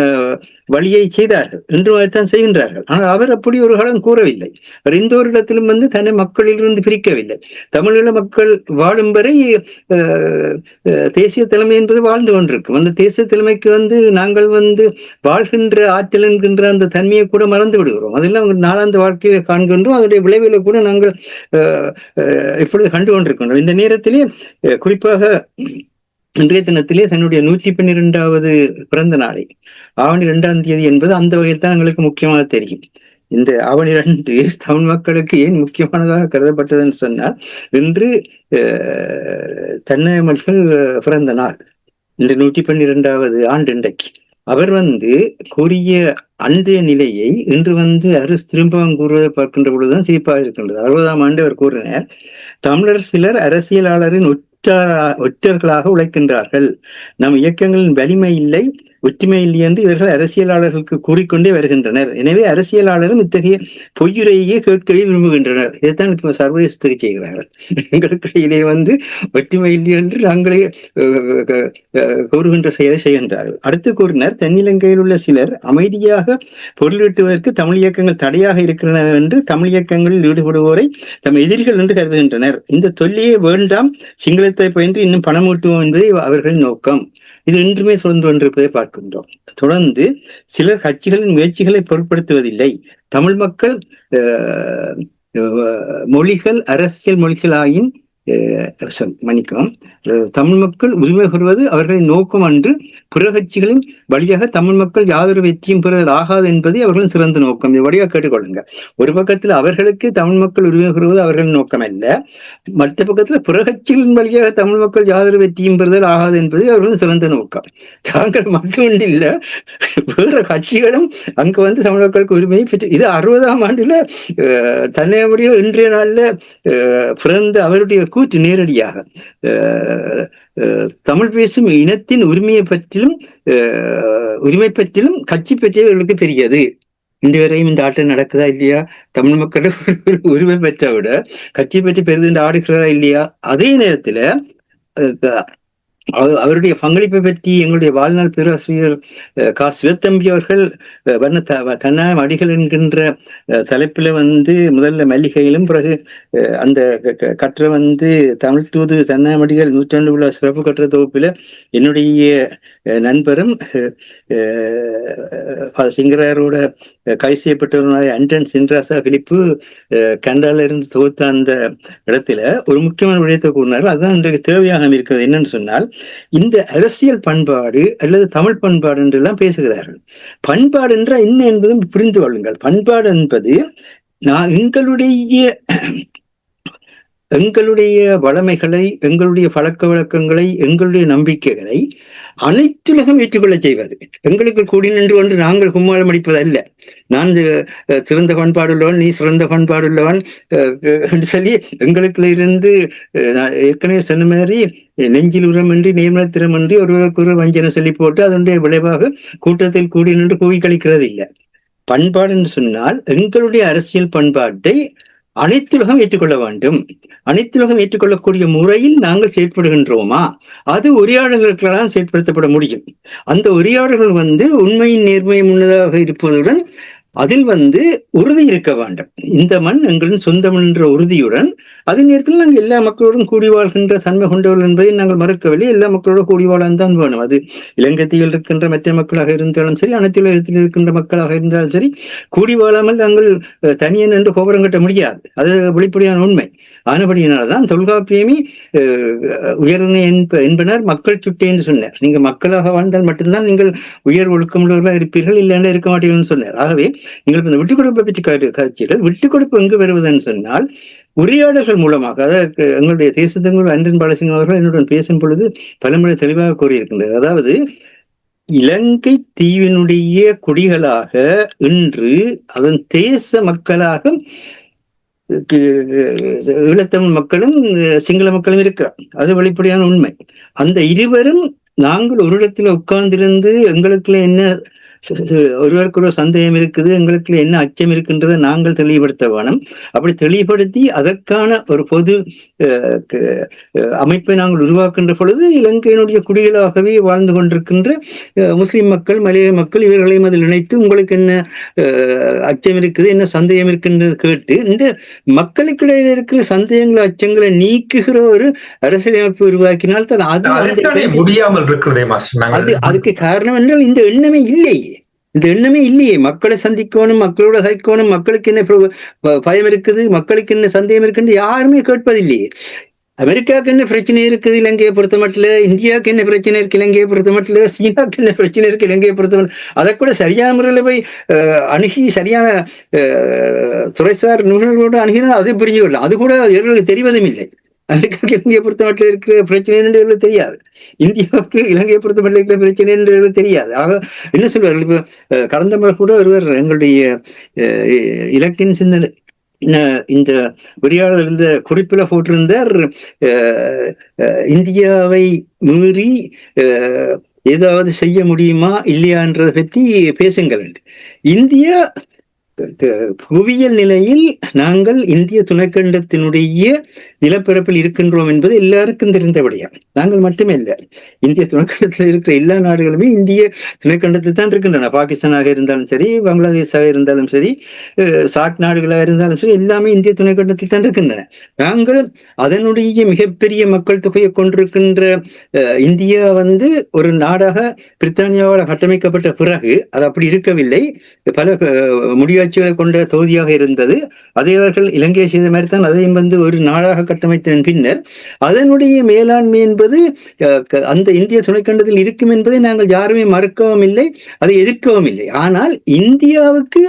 வழியை செய்தார்கள், என்றுதான் செய்கின்றார்கள். ஆனால் அவர் அப்படி ஒரு காலம் கூறவில்லை. அவர் எந்த ஒரு இடத்திலும் தன்னை மக்களிலிருந்து பிரிக்கவில்லை. தமிழீழ மக்கள் வாழும் வரை தேசிய தலைமை என்பது வாழ்ந்து கொண்டிருக்கும். அந்த தேசிய தலைமைக்கு நாங்கள் வாழ்கின்ற ஆற்றல் என்கின்ற அந்த தன்மையை கூட மறந்து விடுகிறோம். அதெல்லாம் நாளாந்த வாழ்க்கையை காண்கின்றோம். அதனுடைய விளைவுகளை கூட நாங்கள் இப்பொழுது கண்டு கொண்டிருக்கின்றோம். இந்த நேரத்திலே குறிப்பாக இன்றைய தினத்திலே தன்னுடைய 112வது பிறந்த நாளை, ஆவணி 2ஆம் தேதி என்பது அந்த வகையில் தான் எங்களுக்கு முக்கியமாக தெரியும். இந்த ஆவணி 2 தமிழ் மக்களுக்கு ஏன் முக்கியமானதாக கருதப்பட்டதுன்னு சொன்னால், இன்று தன்னமல்கள் பிறந்த நாள், இந்த 112வது ஆண்டு. இன்றைக்கு அவர் கூறிய அன்றைய நிலையை இன்று அரசு திரும்பவும் கூறுவதை பார்க்கின்ற பொழுதுதான் சிரிப்பாக இருக்கின்றது. 60ஆம் ஆண்டு அவர் கூறினார், தமிழர் சிலர் அரசியலாளரின் ஒற்றர்களாக உழைக்கின்றார்கள். நம் இயக்கங்களின் வலிமை இல்லை, ஒற்றுமை இல்லை என்று இவர்கள் அரசியலாளர்களுக்கு கூறிக்கொண்டே வருகின்றனர். எனவே அரசியலாளரும் இத்தகைய பொய்யுரையே கேட்கவே விரும்புகின்றனர். இதைத்தான் இப்ப சர்வதேசத்துக்கு செய்கிறார்கள். எங்களுக்கு இடையிலே ஒற்றுமை இல்லை என்று நாங்களே கூறுகின்ற செயலை செய்கின்றார்கள். அடுத்து கூறினர், தென்னிலங்கையில் உள்ள சிலர் அமைதியாக பொருளீட்டுவதற்கு தமிழ் இயக்கங்கள் தடையாக இருக்கின்றன என்று தமிழ் இயக்கங்களில் ஈடுபடுவோரை தம் எதிரிகள் என்று கருதுகின்றனர். இந்த தொல்லையே வேண்டாம், சிங்களத்தை பயின்று இன்னும் பணம் ஊட்டுவோம் என்பதே அவர்களின் நோக்கம். இது இன்றுமே தொடர்ந்து கொண்டிருப்பதை பார்க்கின்றோம். தொடர்ந்து சிலர் கட்சிகளின் முயற்சிகளை பொருட்படுத்துவதில்லை. தமிழ் மக்கள் மொழிகள் அரசியல் மொழிகளாயின் மன்னிக்கவும், தமிழ் மக்கள் உரிமை பெறுவது அவர்களின் நோக்கம் அன்று, பிற கட்சிகளின் வழியாக தமிழ் மக்கள் யாதொரு வெற்றியும் பெறுதல் ஆகாது என்பதை அவர்களின் சிறந்த நோக்கம். இது வழியாக கேட்டுக்கொள்ளுங்க. ஒரு பக்கத்தில் அவர்களுக்கு தமிழ் மக்கள் உரிமை பெறுவது அவர்களின் நோக்கம் அல்ல, மற்ற பக்கத்துல பிற கட்சிகளின் வழியாக தமிழ் மக்கள் யாதொரு வெற்றியும் பெறுதல் ஆகாது என்பது அவர்களின் சிறந்த நோக்கம். தாங்கள் மட்டும் இல்ல, வேற கட்சிகளும் அங்கு தமிழ் மக்களுக்கு உரிமையை பெற்று, இது 60ஆம் ஆண்டுல தன்னையுடைய இன்றைய நாள்ல பிறந்த அவருடைய கூற்று. நேரடியாக தமிழ் பேசும் இனத்தின் உரிமையை பற்றிலும் கட்சி பற்றியவர்களுக்கு பெரியது. இன்று வரையும் இந்த ஆட்டம் நடக்குதா இல்லையா? தமிழ் மக்கள் உரிமை பெற்ற விட கட்சி பற்றி பெரிது ஆடுகிறாரா இல்லையா? அதே நேரத்துல அவருடைய பங்களிப்பை பற்றி எங்களுடைய வாழ்நாள் பேராசிரியர் கா சிவத்தம்பி அவர்கள் தன்னாயம் அடிகள் என்கின்ற தலைப்பில் முதல்ல மல்லிகையிலும் பிறகு அந்த கற்ற தமிழ் தூது தன்னாயம் அடிகள் 100 உள்ள சிறப்பு கற்ற தொகுப்பில் என்னுடைய நண்பரும் சிங்கராரோட கைது செய்யப்பட்டவருடைய அண்டன் சின்ராசா பிலிப்பு கண்டால இருந்து தொகுத்த அந்த இடத்துல ஒரு முக்கியமான விடயத்தை கூறினார்கள். அதுதான் இன்றைக்கு தேவையாக இருக்கிறது. என்னன்னு சொன்னால், இந்த அரசியல் பண்பாடு அல்லது தமிழ் பண்பாடு என்றெல்லாம் பேசுகிறார்கள். பண்பாடு என்றால் என்ன என்பதும் புரிந்து கொள்ளுங்கள். பண்பாடு என்பது எங்களுடைய வளமைகளை, எங்களுடைய பழக்க வழக்கங்களை, எங்களுடைய நம்பிக்கைகளை அனைத்துலகம் ஏற்றுக்கொள்ள செய்வது. எங்களுக்கு கூடி நின்று கொண்டு நாங்கள் கும்மாளம் அடிப்பது அல்ல. நான் சிறந்த பண்பாடுள்ளவன், நீ சிறந்த பண்பாடுள்ளவன் என்று சொல்லி எங்களுக்குள்ள இருந்து ஏற்கனவே சொன்ன மாதிரி நெஞ்சில் உரமின்றி நேர்மத்திரமின்றி ஒருவருக்கு ஒரு வஞ்சனை சொல்லி போட்டு அதனுடைய விளைவாக கூட்டத்தில் கூடி நின்று கூவி கழிக்கிறது இல்லை. பண்பாடு என்று சொன்னால் எங்களுடைய அரசியல் பண்பாட்டை அனைத்துலகம் ஏற்றுக்கொள்ள வேண்டும். அனைத்துலகம் ஏற்றுக்கொள்ளக்கூடிய முறையில் நாங்கள் செயற்படுகின்றோமா, அது உரையாடல்களுக்கெல்லாம் செயற்படுத்தப்பட முடியும். அந்த உரையாடல்கள் உண்மையின் நேர்மையும் முன்னதாக இருப்பதுடன் அதில் உறுதி இருக்க வேண்டும். இந்த மண் எங்களின் சொந்தம் என்ற உறுதியுடன் அதே நேரத்தில் நாங்கள் எல்லா மக்களோடும் கூடி வாழ்கின்ற தன்மை கொண்டவர்கள் என்பதை நாங்கள் மறுக்கவில்லை. எல்லா மக்களோட கூடி வாழத்தான் வேணும். அது இலங்கையில் இருக்கின்ற மற்ற மக்களாக இருந்தாலும் சரி, அனைத்து உலகத்தில் இருக்கின்ற மக்களாக இருந்தாலும் சரி, கூடி வாழாமல் நாங்கள் தனியன் என்று கோபுரம் கட்ட முடியாது. அது வெளிப்படையான உண்மை. ஆனபடியினால்தான் தொல்காப்பியமே உயர்ந்த என்பனர் மக்கள் சுட்டே என்று சொன்னார். நீங்க மக்களாக வாழ்ந்தால் மட்டும்தான் நீங்கள் உயர் ஒழுக்கமுள்ளவர்களாக இருப்பீர்கள், இல்லைன்னா இருக்க மாட்டீர்கள் சொன்னார். ஆகவே நீங்கள் இந்த விட்டுக் கொடுப்பை பற்றி காட்சிகள் விட்டுக் கொடுப்பு எங்கு வருவதுன்னு சொன்னால் உரையாடல்கள் மூலமாக. அதாவது எங்களுடைய தேசத்தங்கள் அண்டன் பாலசிங்கம் அவர்கள் என்னுடன் பேசும் பொழுது பலமுறை தெளிவாக கூறியிருக்கின்றது. அதாவது இலங்கை தீவினுடைய குடிகளாக இன்று அதன் தேச மக்களாக ஈழத்தமிழ் மக்களும் சிங்கள மக்களும் இருக்கிறார். அது வெளிப்படையான உண்மை. அந்த இருவரும் நாங்கள் ஒரு இடத்துல உட்கார்ந்திருந்து எங்களுக்குள்ள என்ன ஒருவருக்கு ஒரு சந்தேகம் இருக்குது, எங்களுக்கு என்ன அச்சம் இருக்கின்றதை நாங்கள் தெளிவுபடுத்த வேணும். அப்படி தெளிவுபடுத்தி அதற்கான ஒரு பொது அமைப்பை நாங்கள் உருவாக்கின்ற பொழுது இலங்கையினுடைய குடிகளாகவே வாழ்ந்து கொண்டிருக்கின்ற முஸ்லிம் மக்கள், மலைய மக்கள் இவர்களையும் அதில் இணைத்து உங்களுக்கு என்ன அச்சம் இருக்குது, என்ன சந்தேகம் இருக்கின்றது கேட்டு இந்த மக்களுக்கிடையில் இருக்கிற சந்தேகங்களை அச்சங்களை நீக்குகிற ஒரு அரசியலமைப்பு உருவாக்கினால் தான் அது முடியாமல் இருக்கிறதே. அதுக்கு காரணம் என்றால் இந்த எண்ணமே இல்லையே. இந்த எண்ணமே இல்லையே. மக்களை சந்திக்கணும், மக்களோட சந்திக்கணும், மக்களுக்கு என்ன பயம் இருக்குது, மக்களுக்கு என்ன சந்தேகம் இருக்குன்னு யாருமே கேட்பதில்லையே. அமெரிக்காவுக்கு என்ன பிரச்சனை இருக்குது இலங்கையை பொறுத்த மட்டும், இந்தியாவுக்கு என்ன பிரச்சனை இருக்கு இலங்கையை பொறுத்த மட்டும், சீனாவுக்கு என்ன பிரச்சனை இருக்கு இலங்கையை பொறுத்த மட்டும், அதை கூட சரியான முறையில் போய் அணுகி சரியான துறைசார் நிபுணர்களோடு அணுகினால் அதை புரிஞ்சு கொள்ளலாம். அது கூட இவர்களுக்கு தெரிவதும் இல்லை. அமெரிக்காவுக்கு இலங்கையை பொறுத்த மட்டும் இருக்கிற பிரச்சனை என்று தெரியாது, இந்தியாவுக்கு இலங்கையை பொறுத்த மட்டும் இருக்கிற பிரச்சனை என்று தெரியாது. ஆக என்ன சொல்வார்கள், இப்ப கடந்த முறை கூட ஒருவர் எங்களுடைய இலக்கின் சிந்தனை இந்த உரையாடல் இந்த குறிப்பில போட்டிருந்தார், இந்தியாவை மீறி ஏதாவது செய்ய முடியுமா இல்லையான்றதை பற்றி பேசுங்கள். இந்தியா புவியியல் நிலையில் நாங்கள் இந்திய துணைக்கண்டத்தினுடைய நிலப்பரப்பில் இருக்கின்றோம் என்பது எல்லாருக்கும் தெரிந்தபடியா. நாங்கள் மட்டுமே இல்லை, இந்திய துணைக்கண்டத்தில் இருக்கிற எல்லா நாடுகளுமே இந்திய துணைக்கண்டத்தில் தான் இருக்கின்றன. பாகிஸ்தானாக இருந்தாலும் சரி, பங்களாதேஷாக இருந்தாலும் சரி, சாக் நாடுகளாக இருந்தாலும் சரி, எல்லாமே இந்திய துணைக்கண்டத்தில் தான் இருக்கின்றன. நாங்கள் அதனுடைய மிகப்பெரிய மக்கள் தொகையை கொண்டிருக்கின்ற இந்தியா ஒரு நாடாக பிரித்தானியாவால் கட்டமைக்கப்பட்ட பிறகு அது அப்படி இருக்கவில்லை. பல முடியாட்சிகளை கொண்ட தொகுதியாக இருந்தது. அதே அவர்கள் இலங்கையை செய்த மாதிரி தான் அதையும் ஒரு நாடாக கட்டமைத்ததன் பின்னர் அதனுடைய மேலாண்மை என்பது அந்த இந்திய துணைக்கண்டத்தில் இருக்கும் என்பதை நாங்கள் யாருமே மறுக்கவும் இல்லை, அதை எதிர்க்கவும் இல்லை. ஆனால் இந்தியாவுக்கு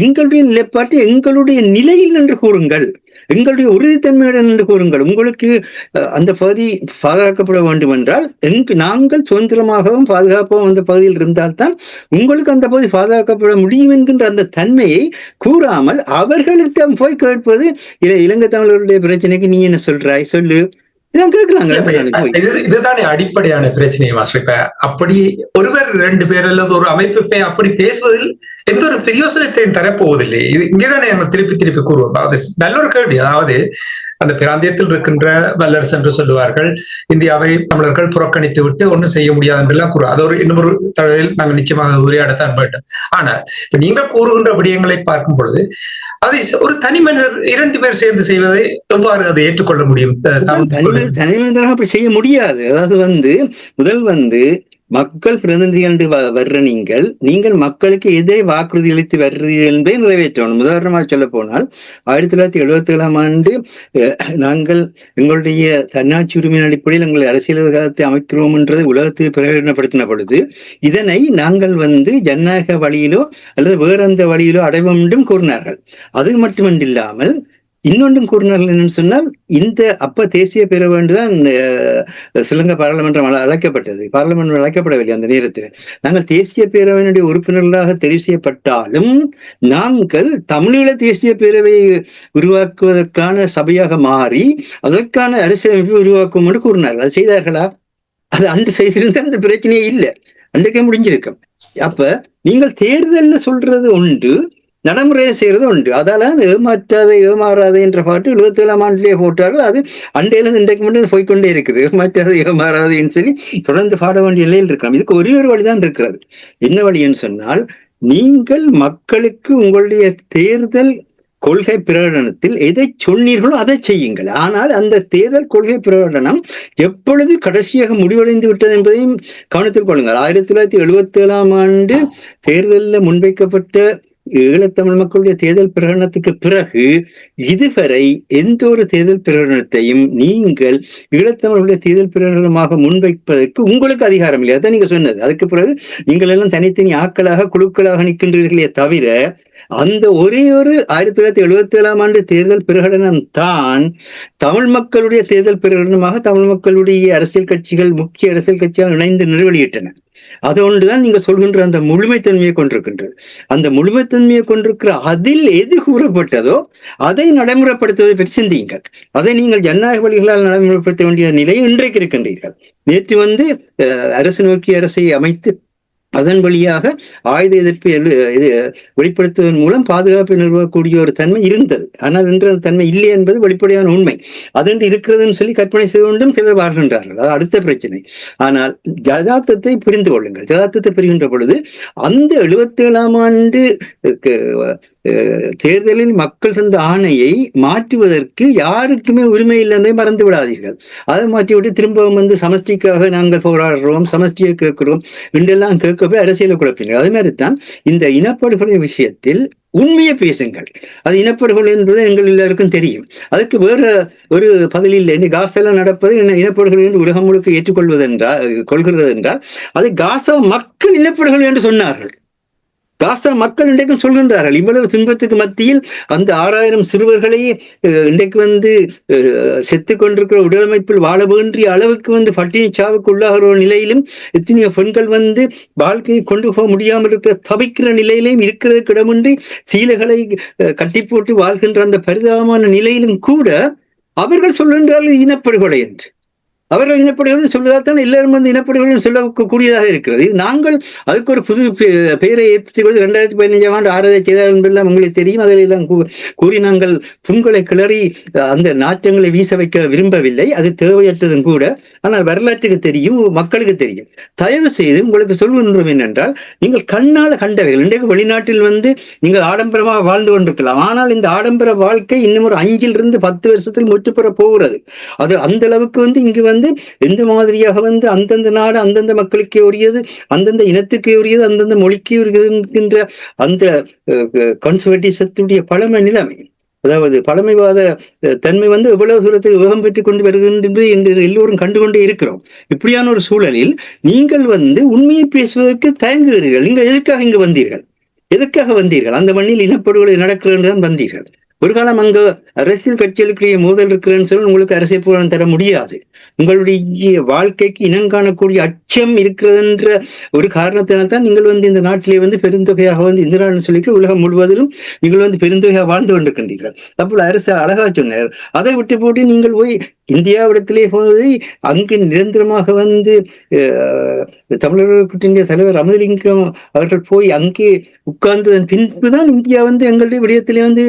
எங்களுடைய நிலைப்பாட்டை எங்களுடைய நிலையில் என்று கூறுங்கள், எங்களுடைய உறுதித்தன்மையுடன் என்று கூறுங்கள். உங்களுக்கு அந்த பகுதி பாதுகாக்கப்பட வேண்டும் என்றால் நாங்கள் சுதந்திரமாகவும் பாதுகாப்பாகவும் அந்த பகுதியில் இருந்தால்தான் உங்களுக்கு அந்த பகுதி பாதுகாக்கப்பட முடியும் என்கின்ற அந்த தன்மையை கூறாமல் அவர்களிடம் போய் கேட்பது, இலங்கை தமிழர்களுடைய பிரச்சனைக்கு நீ என்ன சொல்றாய் சொல்லு, இதுதானே அடிப்படையான பிரச்சனை மாஸ்டர். இப்ப அப்படி ஒருவர் 2 பேர் அல்லது ஒரு அமைப்பு அப்படி பேசுவதில் எந்த ஒரு பிரயோசனத்தையும் தரப்போவதில்லை. இது இங்கேதானே நம்ம திருப்பி கூறுவோம். அது நல்ல ஒரு கேள்வி. அதாவது அந்த பிராந்தியத்தில் இருக்கின்ற வல்லரசு என்று சொல்லுவார்கள். இந்தியாவை தமிழர்கள் புறக்கணித்து விட்டு ஒன்றும் செய்ய முடியாது என்றெல்லாம் கூறு. அது ஒரு இன்னொரு தடவையில் நாங்கள் நிச்சயமாக உரையாடத்தான் வேண்டும். ஆனால் இப்ப நீங்கள் கூறுகின்ற விடயங்களை பார்க்கும் பொழுது அதை ஒரு தனி மனிதர் 2 பேர் சேர்ந்து செய்வதை எவ்வாறு அதை ஏற்றுக்கொள்ள முடியும்? தனி மனிதராக அப்படி செய்ய முடியாது. அதாவது முதல் மக்கள் பிரதிநிதிகள் என்று வர்ற நீங்கள் மக்களுக்கு எதை வாக்குறுதி அளித்து வர்றீர்கள் என்பதை நிறைவேற்றணும். உதாரணமாக சொல்ல போனால் 1977 நாங்கள் எங்களுடைய தன்னாட்சி உரிமையின் அடிப்படையில் எங்கள் அரசியல் அதிகாரத்தை அமைக்கிறோம் என்றதை உலகத்துக்கு பிரகடனப்படுத்தின பொழுது இதனை நாங்கள் ஜனநாயக வழியிலோ அல்லது வேற எந்த வழியிலோ அடைவோம் என்றும் கூறினார்கள். அது மட்டுமன்றில்லாமல் இன்னொன்றும் கூறினார்கள் என்னன்னு சொன்னால், இந்த அப்ப தேசிய பேரவை என்றுதான் ஸ்ரீலங்கா பாராளுமன்றம் அழைக்கப்பட்டது. பாராளுமன்றம் அழைக்கப்படவில்லை அந்த நேரத்தில். நாங்கள் தேசிய பேரவையினுடைய உறுப்பினர்களாக தெரிவு செய்யப்பட்டாலும் நாங்கள் தமிழீழ தேசிய பேரவையை உருவாக்குவதற்கான சபையாக மாறி அதற்கான அரசியலமைப்பை உருவாக்கும் என்று கூறினார்கள். அது செய்தார்களா? அது அன்று செய்திருந்தால் அந்த பிரச்சனையே இல்லை, அன்றைக்கே முடிஞ்சிருக்கும். அப்ப நீங்கள் தேர்தல்ல சொல்றது ஒன்று, நடைமுறையை செய்யறது உண்டு. அதால ஏமாறாதே என்ற பாட்டு 77 போட்டார்கள். அது அண்டையிலிருந்து இன்றைக்கு மட்டும் போய்கொண்டே இருக்குது. ஏமாற்றாதே ஏமாறாதேன்னு சொல்லி தொடர்ந்து பாட வேண்டிய நிலையில் இருக்கலாம். இதுக்கு ஒரே ஒரு வழிதான் இருக்கிறது. என்ன வழின்னு சொன்னால், நீங்கள் மக்களுக்கு உங்களுடைய தேர்தல் கொள்கை பிரகடனத்தில் எதை சொன்னீர்களோ அதை செய்யுங்கள். ஆனால் அந்த தேர்தல் கொள்கை பிரகடனம் எப்பொழுது கடைசியாக முடிவடைந்து விட்டது என்பதையும் கவனத்தில் கொள்ளுங்கள். 1977 தேர்தலில் முன்வைக்கப்பட்ட ஈழத்தமிழ் மக்களுடைய தேர்தல் பிரகடனத்துக்கு பிறகு இதுவரை எந்த ஒரு தேர்தல் பிரகடனத்தையும் நீங்கள் ஈழத்தமிழர்களுடைய தேர்தல் பிரகடனமாக முன்வைப்பதற்கு உங்களுக்கு அதிகாரம் இல்லை. அதான் நீங்க சொன்னது. அதுக்கு பிறகு நீங்கள் எல்லாம் தனித்தனி ஆட்களாக குழுக்களாக நிற்கின்றீர்களே தவிர அந்த ஒரே ஒரு 1977 தேர்தல் பிரகடனம் தான் தமிழ் மக்களுடைய தேர்தல் பிரகடனமாக தமிழ் மக்களுடைய அரசியல் கட்சிகள், முக்கிய அரசியல் கட்சிகள் இணைந்து நிறைவேற்றன. அது ஒன்றுதான் நீங்க சொல்கின்ற அந்த முழுமைத்தன்மையை கொண்டிருக்கின்றது. அந்த முழுமைத்தன்மையை கொண்டிருக்கிற அதில் எது கூறப்பட்டதோ அதை நடைமுறைப்படுத்துவதை பற்றி சிந்தியுங்கள். அதை நீங்கள் ஜனநாயக வழிகளால் நடைமுறைப்படுத்த வேண்டிய நிலையில் இன்றைக்கு இருக்கின்றீர்கள். நேற்று அரசு நோக்கி அரசை அமைத்து அதன் வழியாக ஆயுத எதிர்ப்பை வெளிப்படுத்துவதன் மூலம் பாதுகாப்பை நிறுவக்கூடிய ஒரு தன்மை இருந்தது. ஆனால் இன்று அந்த தன்மை இல்லை என்பது வெளிப்படையான உண்மை. அதென்று இருக்கிறதுன்னு சொல்லி கற்பனை செய்து கொண்டும் சிலர் வாழ்கின்றார்கள். அது அடுத்த பிரச்சனை. ஆனால் யதார்த்தத்தை புரிந்து கொள்ளுங்கள். யதார்த்தத்தை புரிகின்ற பொழுது அந்த 77 தேர்தலில் மக்கள் தந்த ஆணையை மாற்றுவதற்கு யாருக்குமே உரிமை இல்லைன்றதை மறந்து விடாதீர்கள். அதை மாற்றிவிட்டு திரும்பவும் சமஷ்டிக்காக நாங்கள் போராடுறோம், சமஷ்டியை கேட்கிறோம் என்றெல்லாம் கேட்கவே அரசியலை குழப்பினீர்கள். அதே மாதிரிதான் இந்த இனப்படுகொலை விஷயத்தில் உண்மையை பேசுங்கள். அது இனப்படுகொலை என்பது எங்கள் எல்லாருக்கும் தெரியும். அதுக்கு வேற ஒரு பதில் இல்லை. காசெல்லாம் நடப்பது இனப்படுகொலை என்று உலகம் முழுக்க கொள்கிறது என்றால் அது காசா மக்கள் இனப்படுகொலை என்று சொன்னார்கள். காசா மக்கள் இன்றைக்கும் சொல்கின்றார்கள். இவ்வளவு துன்பத்துக்கு மத்தியில் அந்த 6000 சிறுவர்களை இன்றைக்கு செத்து கொண்டிருக்கிற உடலமைப்பில் வாழ வேண்டிய அளவுக்கு பட்டினி சாவுக்கு உள்ளாகிற நிலையிலும் எத்தனையோ பெண்கள் வாழ்க்கையை கொண்டு போக முடியாமல் இருக்கிற தவிக்கிற நிலையிலையும் இருக்கிறதுக்கு இடமின்றி சீலைகளை கட்டி போட்டு வாழ்கின்ற அந்த பரிதாபமான நிலையிலும் கூட அவர்கள் சொல்கின்றார்கள் இனப்படுகொலை என்று. அவர்கள் இனப்படுகொலை சொல்வதால்தான் எல்லாரும் இனப்படுகொலை சொல்லக்கூடியதாக இருக்கிறது. நாங்கள் அதுக்கு ஒரு புது பெயரை ஏற்படுத்திக் கொண்டு 2015 ஆறாவது செய்தார் என்பதெல்லாம் உங்களுக்கு தெரியும். அதிலெல்லாம் கூறி நாங்கள் புண்களை கிளறி அந்த நாற்றங்களை வீச வைக்க விரும்பவில்லை. அது தேவையற்றதும் கூட. ஆனால் வரலாற்றுக்கு தெரியும், மக்களுக்கு தெரியும். தயவு செய்து உங்களுக்கு சொல்கின்றோம் என்னென்றால், நீங்கள் கண்ணால் கண்டவைகள். இன்றைக்கு வெளிநாட்டில் நீங்கள் ஆடம்பரமாக வாழ்ந்து கொண்டிருக்கலாம். ஆனால் இந்த ஆடம்பர வாழ்க்கை இன்னும் ஒரு 5 to 10 வருஷத்தில் முற்றுப்பெற போகிறது. அது அந்த அளவுக்கு இங்கு எந்த மாதிரியாக அந்தந்த நாடு அந்தந்த மக்களுக்கே உரியது, அந்தந்த இனத்துக்கே உரியது, அந்தந்த மொழிக்கே உரியதுன்ற அந்த கன்சர்வேட்டிசத்துடைய பழமை நிலைமை, அதாவது பழமைவாத தன்மை எவ்வளவு தூரத்தில் வேகம் பெற்றுக் கொண்டு வருகின்றது என்று எல்லோரும் கண்டுகொண்டே இருக்கிறோம். இப்படியான ஒரு சூழலில் நீங்கள் உண்மையை பேசுவதற்கு தயங்குகிறீர்கள். நீங்கள் எதற்காக இங்கு வந்தீர்கள்? எதற்காக வந்தீர்கள்? அந்த மண்ணில் இனப்படுகொலை நடக்கிறது தான் வந்தீர்கள். ஒரு காலம் அங்க அரசியல் கட்சிகளுக்கு மோதல் இருக்கிறேன்னு சொல்லி உங்களுக்கு அரசியல் புலன் தர முடியாது. உங்களுடைய வாழ்க்கைக்கு இனங்காணக்கூடிய அச்சம் இருக்கிறதுன்ற ஒரு காரணத்தினால்தான் நீங்கள் இந்த நாட்டிலே பெருந்தொகையாக இந்த நாடு சொல்லிட்டு உலகம் முழுவதிலும் நீங்கள் பெருந்தொகையாக வாழ்ந்து கொண்டிருக்கின்றீர்கள். அப்போ அரசு அழகா சொன்னார். அதை விட்டு போட்டு நீங்கள் போய் இந்தியாவிடத்திலே போய் அங்கு நிரந்தரமாக தமிழர்கள் கூட்டிய தலைவர் ராமலிங்கம் அவர்கள் போய் அங்கே உட்கார்ந்ததன் பின்புதான் இந்தியா எங்களுடைய விடயத்திலே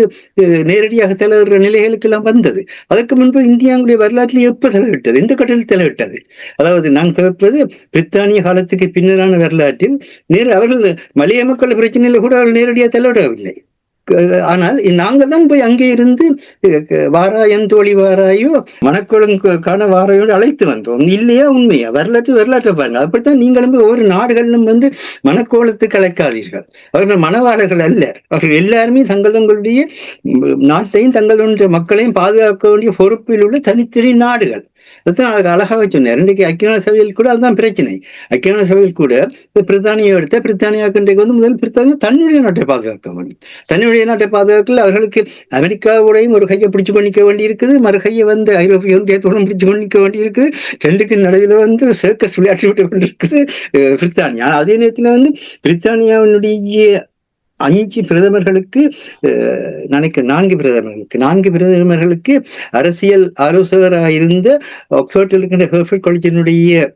நேரடியாக தலையிடுற நிலைகளுக்கு எல்லாம் வந்தது. அதற்கு முன்பு இந்தியாவுடைய வரலாற்றில் எப்ப தலையிட்டது, எந்த கட்டத்தில் தலையிட்டது? அதாவது நான் கேட்பது பிரித்தானிய காலத்துக்கு பின்னரான வரலாற்றில் அவர்கள் மலைய மக்கள் பிரச்சனையில கூட அவர்கள் நேரடியாக தலையிடவில்லை. ஆனால் நாங்கள் தான் போய் அங்கே இருந்து வாராயன் தோழி வாராயோ மணக்குளங்கான வாராயோ அழைத்து வந்தோம். இல்லையா உண்மையா? வரலாற்றை பாருங்க. அப்படித்தான் நீங்களும் ஒவ்வொரு நாடுகளிலும் மணக்கோலத்துக்கு அழைக்காதீர்கள். அவர்கள் மனவாளர்கள் அல்ல. அவர்கள் எல்லாருமே தங்களுடைய நாட்டையும் தங்களுடைய மக்களையும் பாதுகாக்க வேண்டிய பொறுப்பில் உள்ள தனித்தனி நாடுகள். அதுதான் அழகாக சொன்னார். இன்றைக்கு ஐக்கிய நாடு சபையில் கூட அதுதான் பிரச்சனை. ஐக்கிய நாடு சபையில் கூட பிரித்தானியா எடுத்த பிரித்தானியாவுக்கு இன்றைக்கு முதல் பிரித்தானியா தன்னுடைய நாட்டை பாதுகாக்க வேண்டும். தன்னுடைய நாட்டை பாதுகாக்கல அவர்களுக்கு அமெரிக்காவோடையும் ஒரு கையை பிடிச்சு பண்ணிக்க வேண்டி இருக்குது, மறு கையை ஐரோப்பிய ஒன்றியத்தோடும் பிடிச்சு பண்ணிக்க வேண்டி இருக்குது. ரெண்டுக்கு நடுவில் சர்க்கஸ் விளையாட்டு விட்டு கொண்டிருக்குது பிரித்தானியா. அதே நேரத்தில் பிரித்தானியாவினுடைய 5 பிரதமர்களுக்கு நான்கு பிரதமர்களுக்கு அரசியல் ஆலோசகராக இருந்த ஆக்ஸ்போர்டில் இருக்கின்ற ஹெர்ஃபர்ட் காலேஜினுடைய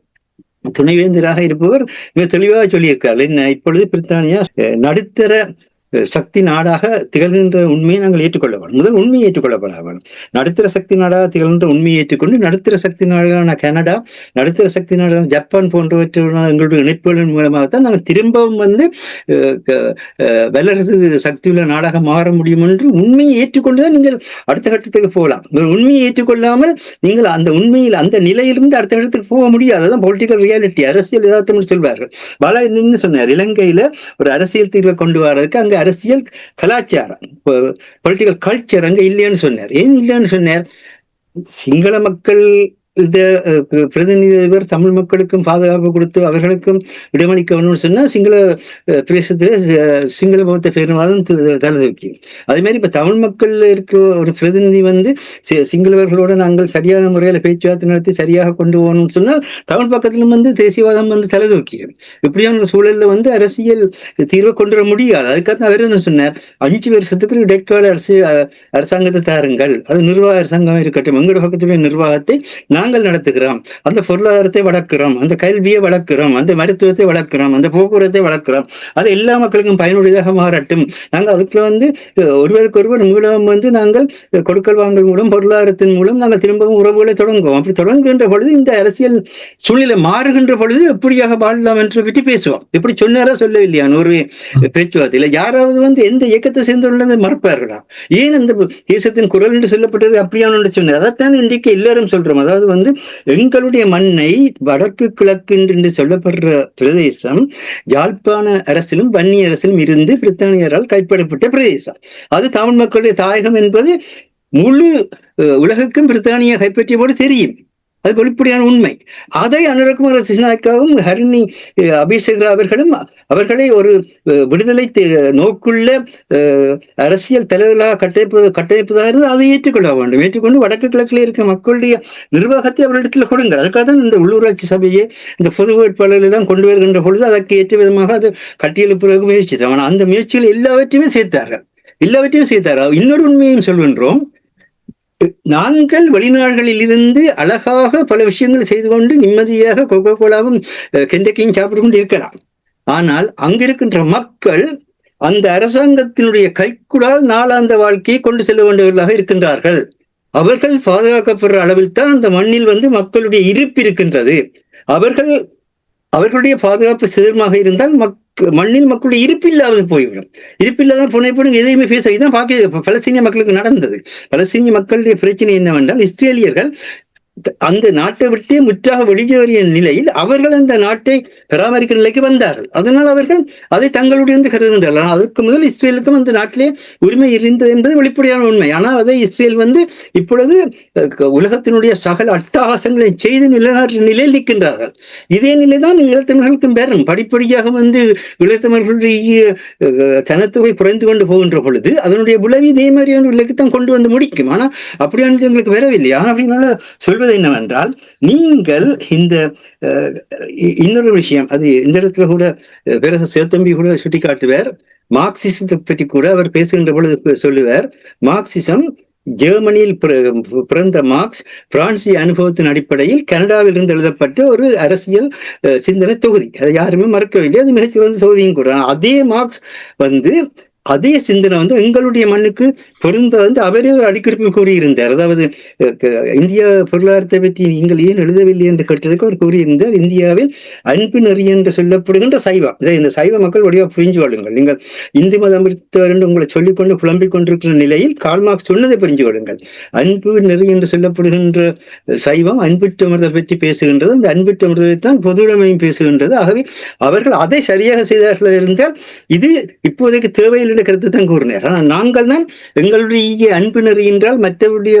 துணைவேந்தராக இருப்பவர் மிக தெளிவாக சொல்லியிருக்காரு. இப்பொழுது பிரித்தானியா நடுத்தர சக்தி நாடாக திகழ்கின்ற உண்மையை நாங்கள் ஏற்றுக்கொள்ள வேண்டும். முதல் உண்மையை ஏற்றுக்கொள்ளப்பட வேண்டும். நடுத்தர சக்தி நாடாக திகழ்கின்ற உண்மையை ஏற்றுக்கொண்டு நடுத்தர சக்தி நாடுகளான கனடா, நடுத்தர சக்தி நாடுகளான ஜப்பான் போன்றவற்றான எங்களுடைய இணைப்புகளின் மூலமாகத்தான் நாங்கள் திரும்பவும் வல்லரசு சக்தியுள்ள நாடாக மாற முடியும் என்று உண்மையை ஏற்றுக்கொண்டுதான் நீங்கள் அடுத்த கட்டத்துக்கு போகலாம். உண்மையை ஏற்றுக்கொள்ளாமல் நீங்கள் அந்த உண்மையில் அந்த நிலையிலிருந்து அடுத்த கட்டத்துக்கு போக முடியாது. அதுதான் பொலிட்டிக்கல் ரியாலிட்டி, அரசியல் யதார்த்தம் சொல்வார்கள். பாலா என்ன சொன்னார், இலங்கையில ஒரு அரசியல் தீர்வை கொண்டு வரதுக்கு அங்க அரசியல் கலாச்சாரம் பொலிட்டிக்கல் கல்ச்சர் அங்க இல்லைன்னு சொன்னார். ஏன் இல்லைன்னு சொன்னார்? சிங்கள மக்கள் பிரதிநிதி தமிழ் மக்களுக்கும் பாதுகாப்பு கொடுத்து அவர்களுக்கும் இடமளிக்க வேணும்னு சொன்னா சிங்கள பிரதேசத்துல சிங்கள பௌத்த பேரினவாதம் தலை தூக்கி. அதே மாதிரி இப்ப தமிழ் மக்கள் இருக்கிற ஒரு பிரதிநிதி சிங்களவர்களோட நாங்கள் சரியான முறையில பேச்சுவார்த்தை நடத்தி சரியாக கொண்டு போகணும்னு சொன்னா தமிழ் பக்கத்திலும் தேசியவாதம் தலை தூக்கி. இப்படியான சூழல்ல அரசியல் தீர்வை கொண்டு வர முடியாது. அதுக்காக அவர் என்ன சொன்னார், 5 வருஷத்துக்கு இடைக்கால அரசாங்கத்தை தாருங்கள், அது நிர்வாக அரசாங்கம் இருக்கட்டும், எங்களோட பக்கத்துடைய நிர்வாகத்தை நாங்கள் நடத்துகிறோம், அந்த பொருளாதாரத்தை வளர்க்கிறோம், அந்த கல்வியை வளர்க்கிறோம், அந்த மருத்துவத்தை வளர்க்கிறோம், அந்த போக்குவரத்தை வளர்க்கிறோம், அது எல்லா மக்களுக்கும் பயனுடையதாக மாறட்டும். நாங்கள் அதுக்கு ஒருவருக்கு ஒருவர் மூலம் நாங்கள் கொடுக்கல் வாங்கல் மூலம் பொருளாதாரத்தின் மூலம் நாங்கள் திரும்பவும் உறவுகளை தொடங்குவோம். அப்படி தொடங்குகின்ற பொழுது இந்த அரசியல் சூழ்நிலை மாறுகின்ற பொழுது எப்படியாக வாழலாம் என்று பற்றி பேசுவோம். இப்படி சொன்னாரா சொல்லவில்லையா ஒரு பேச்சுவார்த்தையில? யாராவது எந்த இயக்கத்தை சேர்ந்துள்ளதை மறப்பார்களா? ஏன் அந்த தேசத்தின் குரல் என்று சொல்லப்பட்டது அப்படியான சொன்னார். அதைத்தான் இன்றைக்கு எல்லாரும் சொல்றோம். அதாவது எங்களுடைய மண்ணை வடக்கு கிழக்கு என்று சொல்லப்படுற பிரதேசம் யாழ்ப்பாண அரசிலும் வன்னி அரசிலும் இருந்து பிரித்தானியரால் கைப்பற்றப்பட்ட பிரதேசம். அது தமிழ் மக்களுடைய தாயகம் என்பது முழு உலகுக்கும் பிரித்தானியா கைப்பற்றிய போது தெரியும். அது வெளிப்படையான உண்மை. அதை அனுரகுமார திசாநாயக்காவும் ஹரிணி அபிஷேகர் அவர்களை ஒரு விடுதலை நோக்குள்ள அரசியல் தலைவர்களாக கட்டமைப்பதாக இருந்து அதை ஏற்றுக்கொள்ள வேண்டும். ஏற்றுக்கொண்டு வடக்கு கிழக்கில் இருக்க மக்களுடைய நிர்வாகத்தை அவர்களிடத்தில் கொடுங்கள். அதுக்காக தான் இந்த உள்ளூராட்சி சபையை இந்த பொது வேட்பாளர்களை தான் கொண்டு வருகின்ற பொழுது அதற்கு ஏற்ற விதமாக அது கட்டியெழுப்புறதுக்கு முயற்சித்தோம். ஆனால் அந்த முயற்சியில் எல்லாவற்றையுமே சேர்த்தார்கள். இன்னொரு உண்மையும் சொல்கின்றோம், நாங்கள் வெளிநாடுகளில் இருந்து அழகாக பல விஷயங்கள் செய்து கொண்டு நிம்மதியாக கொக்கோ கோலாவும் கெண்டக்கியும் சாப்பிட்டு கொண்டு இருக்கலாம். ஆனால் அங்கிருக்கின்ற மக்கள் அந்த அரசாங்கத்தினுடைய கைக்குடால் நாளாந்த வாழ்க்கையை கொண்டு செல்ல வேண்டியவர்களாக இருக்கின்றார்கள். அவர்கள் பாதுகாக்கப்படுற அளவில் தான் அந்த மண்ணில் மக்களுடைய இருப்பு இருக்கின்றது. அவர்களுடைய பாதுகாப்பு சிதறமாக இருந்தால் மண்ணில் மக்களுடைய இருப்பில்லாத போய்விடும். இருப்பில்லாத புனைப்படும் எதையுமே பேச இதுதான் பலஸ்தீனிய மக்களுக்கு நடந்தது. பலஸ்தீனிய மக்களுடைய பிரச்சனை என்னவென்றால், இஸ்ரேலியர்கள் அந்த நாட்டை விட்டே முற்றாக வெளியேறிய நிலையில் அவர்கள் அந்த நாட்டை பராமரிக்க நிலைக்கு வந்தார்கள். அதனால் அவர்கள் அதை தங்களுடைய கருதுகின்றனர். அதற்கு முதல் இஸ்ரேலுக்கும் அந்த நாட்டிலே உரிமை இருந்தது என்பது வெளிப்படையான உண்மை. ஆனால் அதை இஸ்ரேல் இப்பொழுது உலகத்தினுடைய சகல அட்டகாசங்களை செய்து நிலைநாட்டு நிலையில் நிற்கின்றார்கள். இதே நிலைதான் ஈழத்தமிழர்களுக்கும் பெறும். படிப்படியாக ஈழத்தமிழர்களுடைய சனத்தொகை குறைந்து கொண்டு போகின்ற பொழுது அதனுடைய விளைவு இதே மாதிரியான நிலைக்குத்தான் கொண்டு வந்து முடிக்கும். ஆனால் அப்படியானது எங்களுக்கு வரவில்லை. ஆனால் அப்படின்னால சொல்வது என்னவென்றால், நீங்கள் இந்த இன்னொரு விஷயம், அது இந்த இடத்துல கூட பிறகு சிவத்தம்பி கூட சுட்டி காட்டுவார். மார்க்சிசத்தை பற்றி கூட அவர் பேசுகின்ற பொழுது சொல்லுவார், மார்க்சிசம் ஜெர்மனியில் பிறந்த மார்க்ஸ் பிரான்சிய அனுபவத்தின் அடிப்படையில் கனடாவில் இருந்து எழுதப்பட்ட ஒரு அரசியல் சிந்தனை தொகுதி. அதை யாருமே மறக்கவில்லை. அது மிகச்சிறந்த தொகுதியும் கூட. அதே மார்க்ஸ் அதே சிந்தனை வந்து எங்களுடைய மண்ணுக்கு பொருந்த வந்து அவரே ஒரு அடிக்குறிப்பில் கூறியிருந்தார். அதாவது இந்தியா பொருளாதாரத்தை பற்றி நீங்கள் ஏன் எழுதவில்லை என்று கேட்டதுக்கு அவர் கூறியிருந்தார், இந்தியாவில் அன்பு நெறி என்று சொல்லப்படுகின்ற சைவம், இதை இந்த சைவ மக்கள் வழியாக புரிஞ்சு கொள்ளுங்கள். நீங்கள் இந்து மதம் பிடித்தவர் என்று உங்களை சொல்லிக்கொண்டு புலம்பிக் கொண்டிருக்கிற நிலையில் கார்ல் மார்க்ஸ் சொன்னதை புரிஞ்சு கொள்ளுங்கள். அன்பு நெறி என்று சொல்லப்படுகின்ற சைவம் அன்பிட்டமிர்தை பற்றி பேசுகின்றது, அந்த அன்பிட்டமிர்தை தான் பொதுவுடைமையும் பேசுகின்றது. ஆகவே அவர்கள் அதை சரியாக செய்தார்கள் இருந்தால் இது இப்போதைக்கு தேவையில்லை கருத்து தான் கூறினார். ஆனால் நாங்கள் தான் எங்களுடைய அன்பு நெறி என்றால் மற்றவருடைய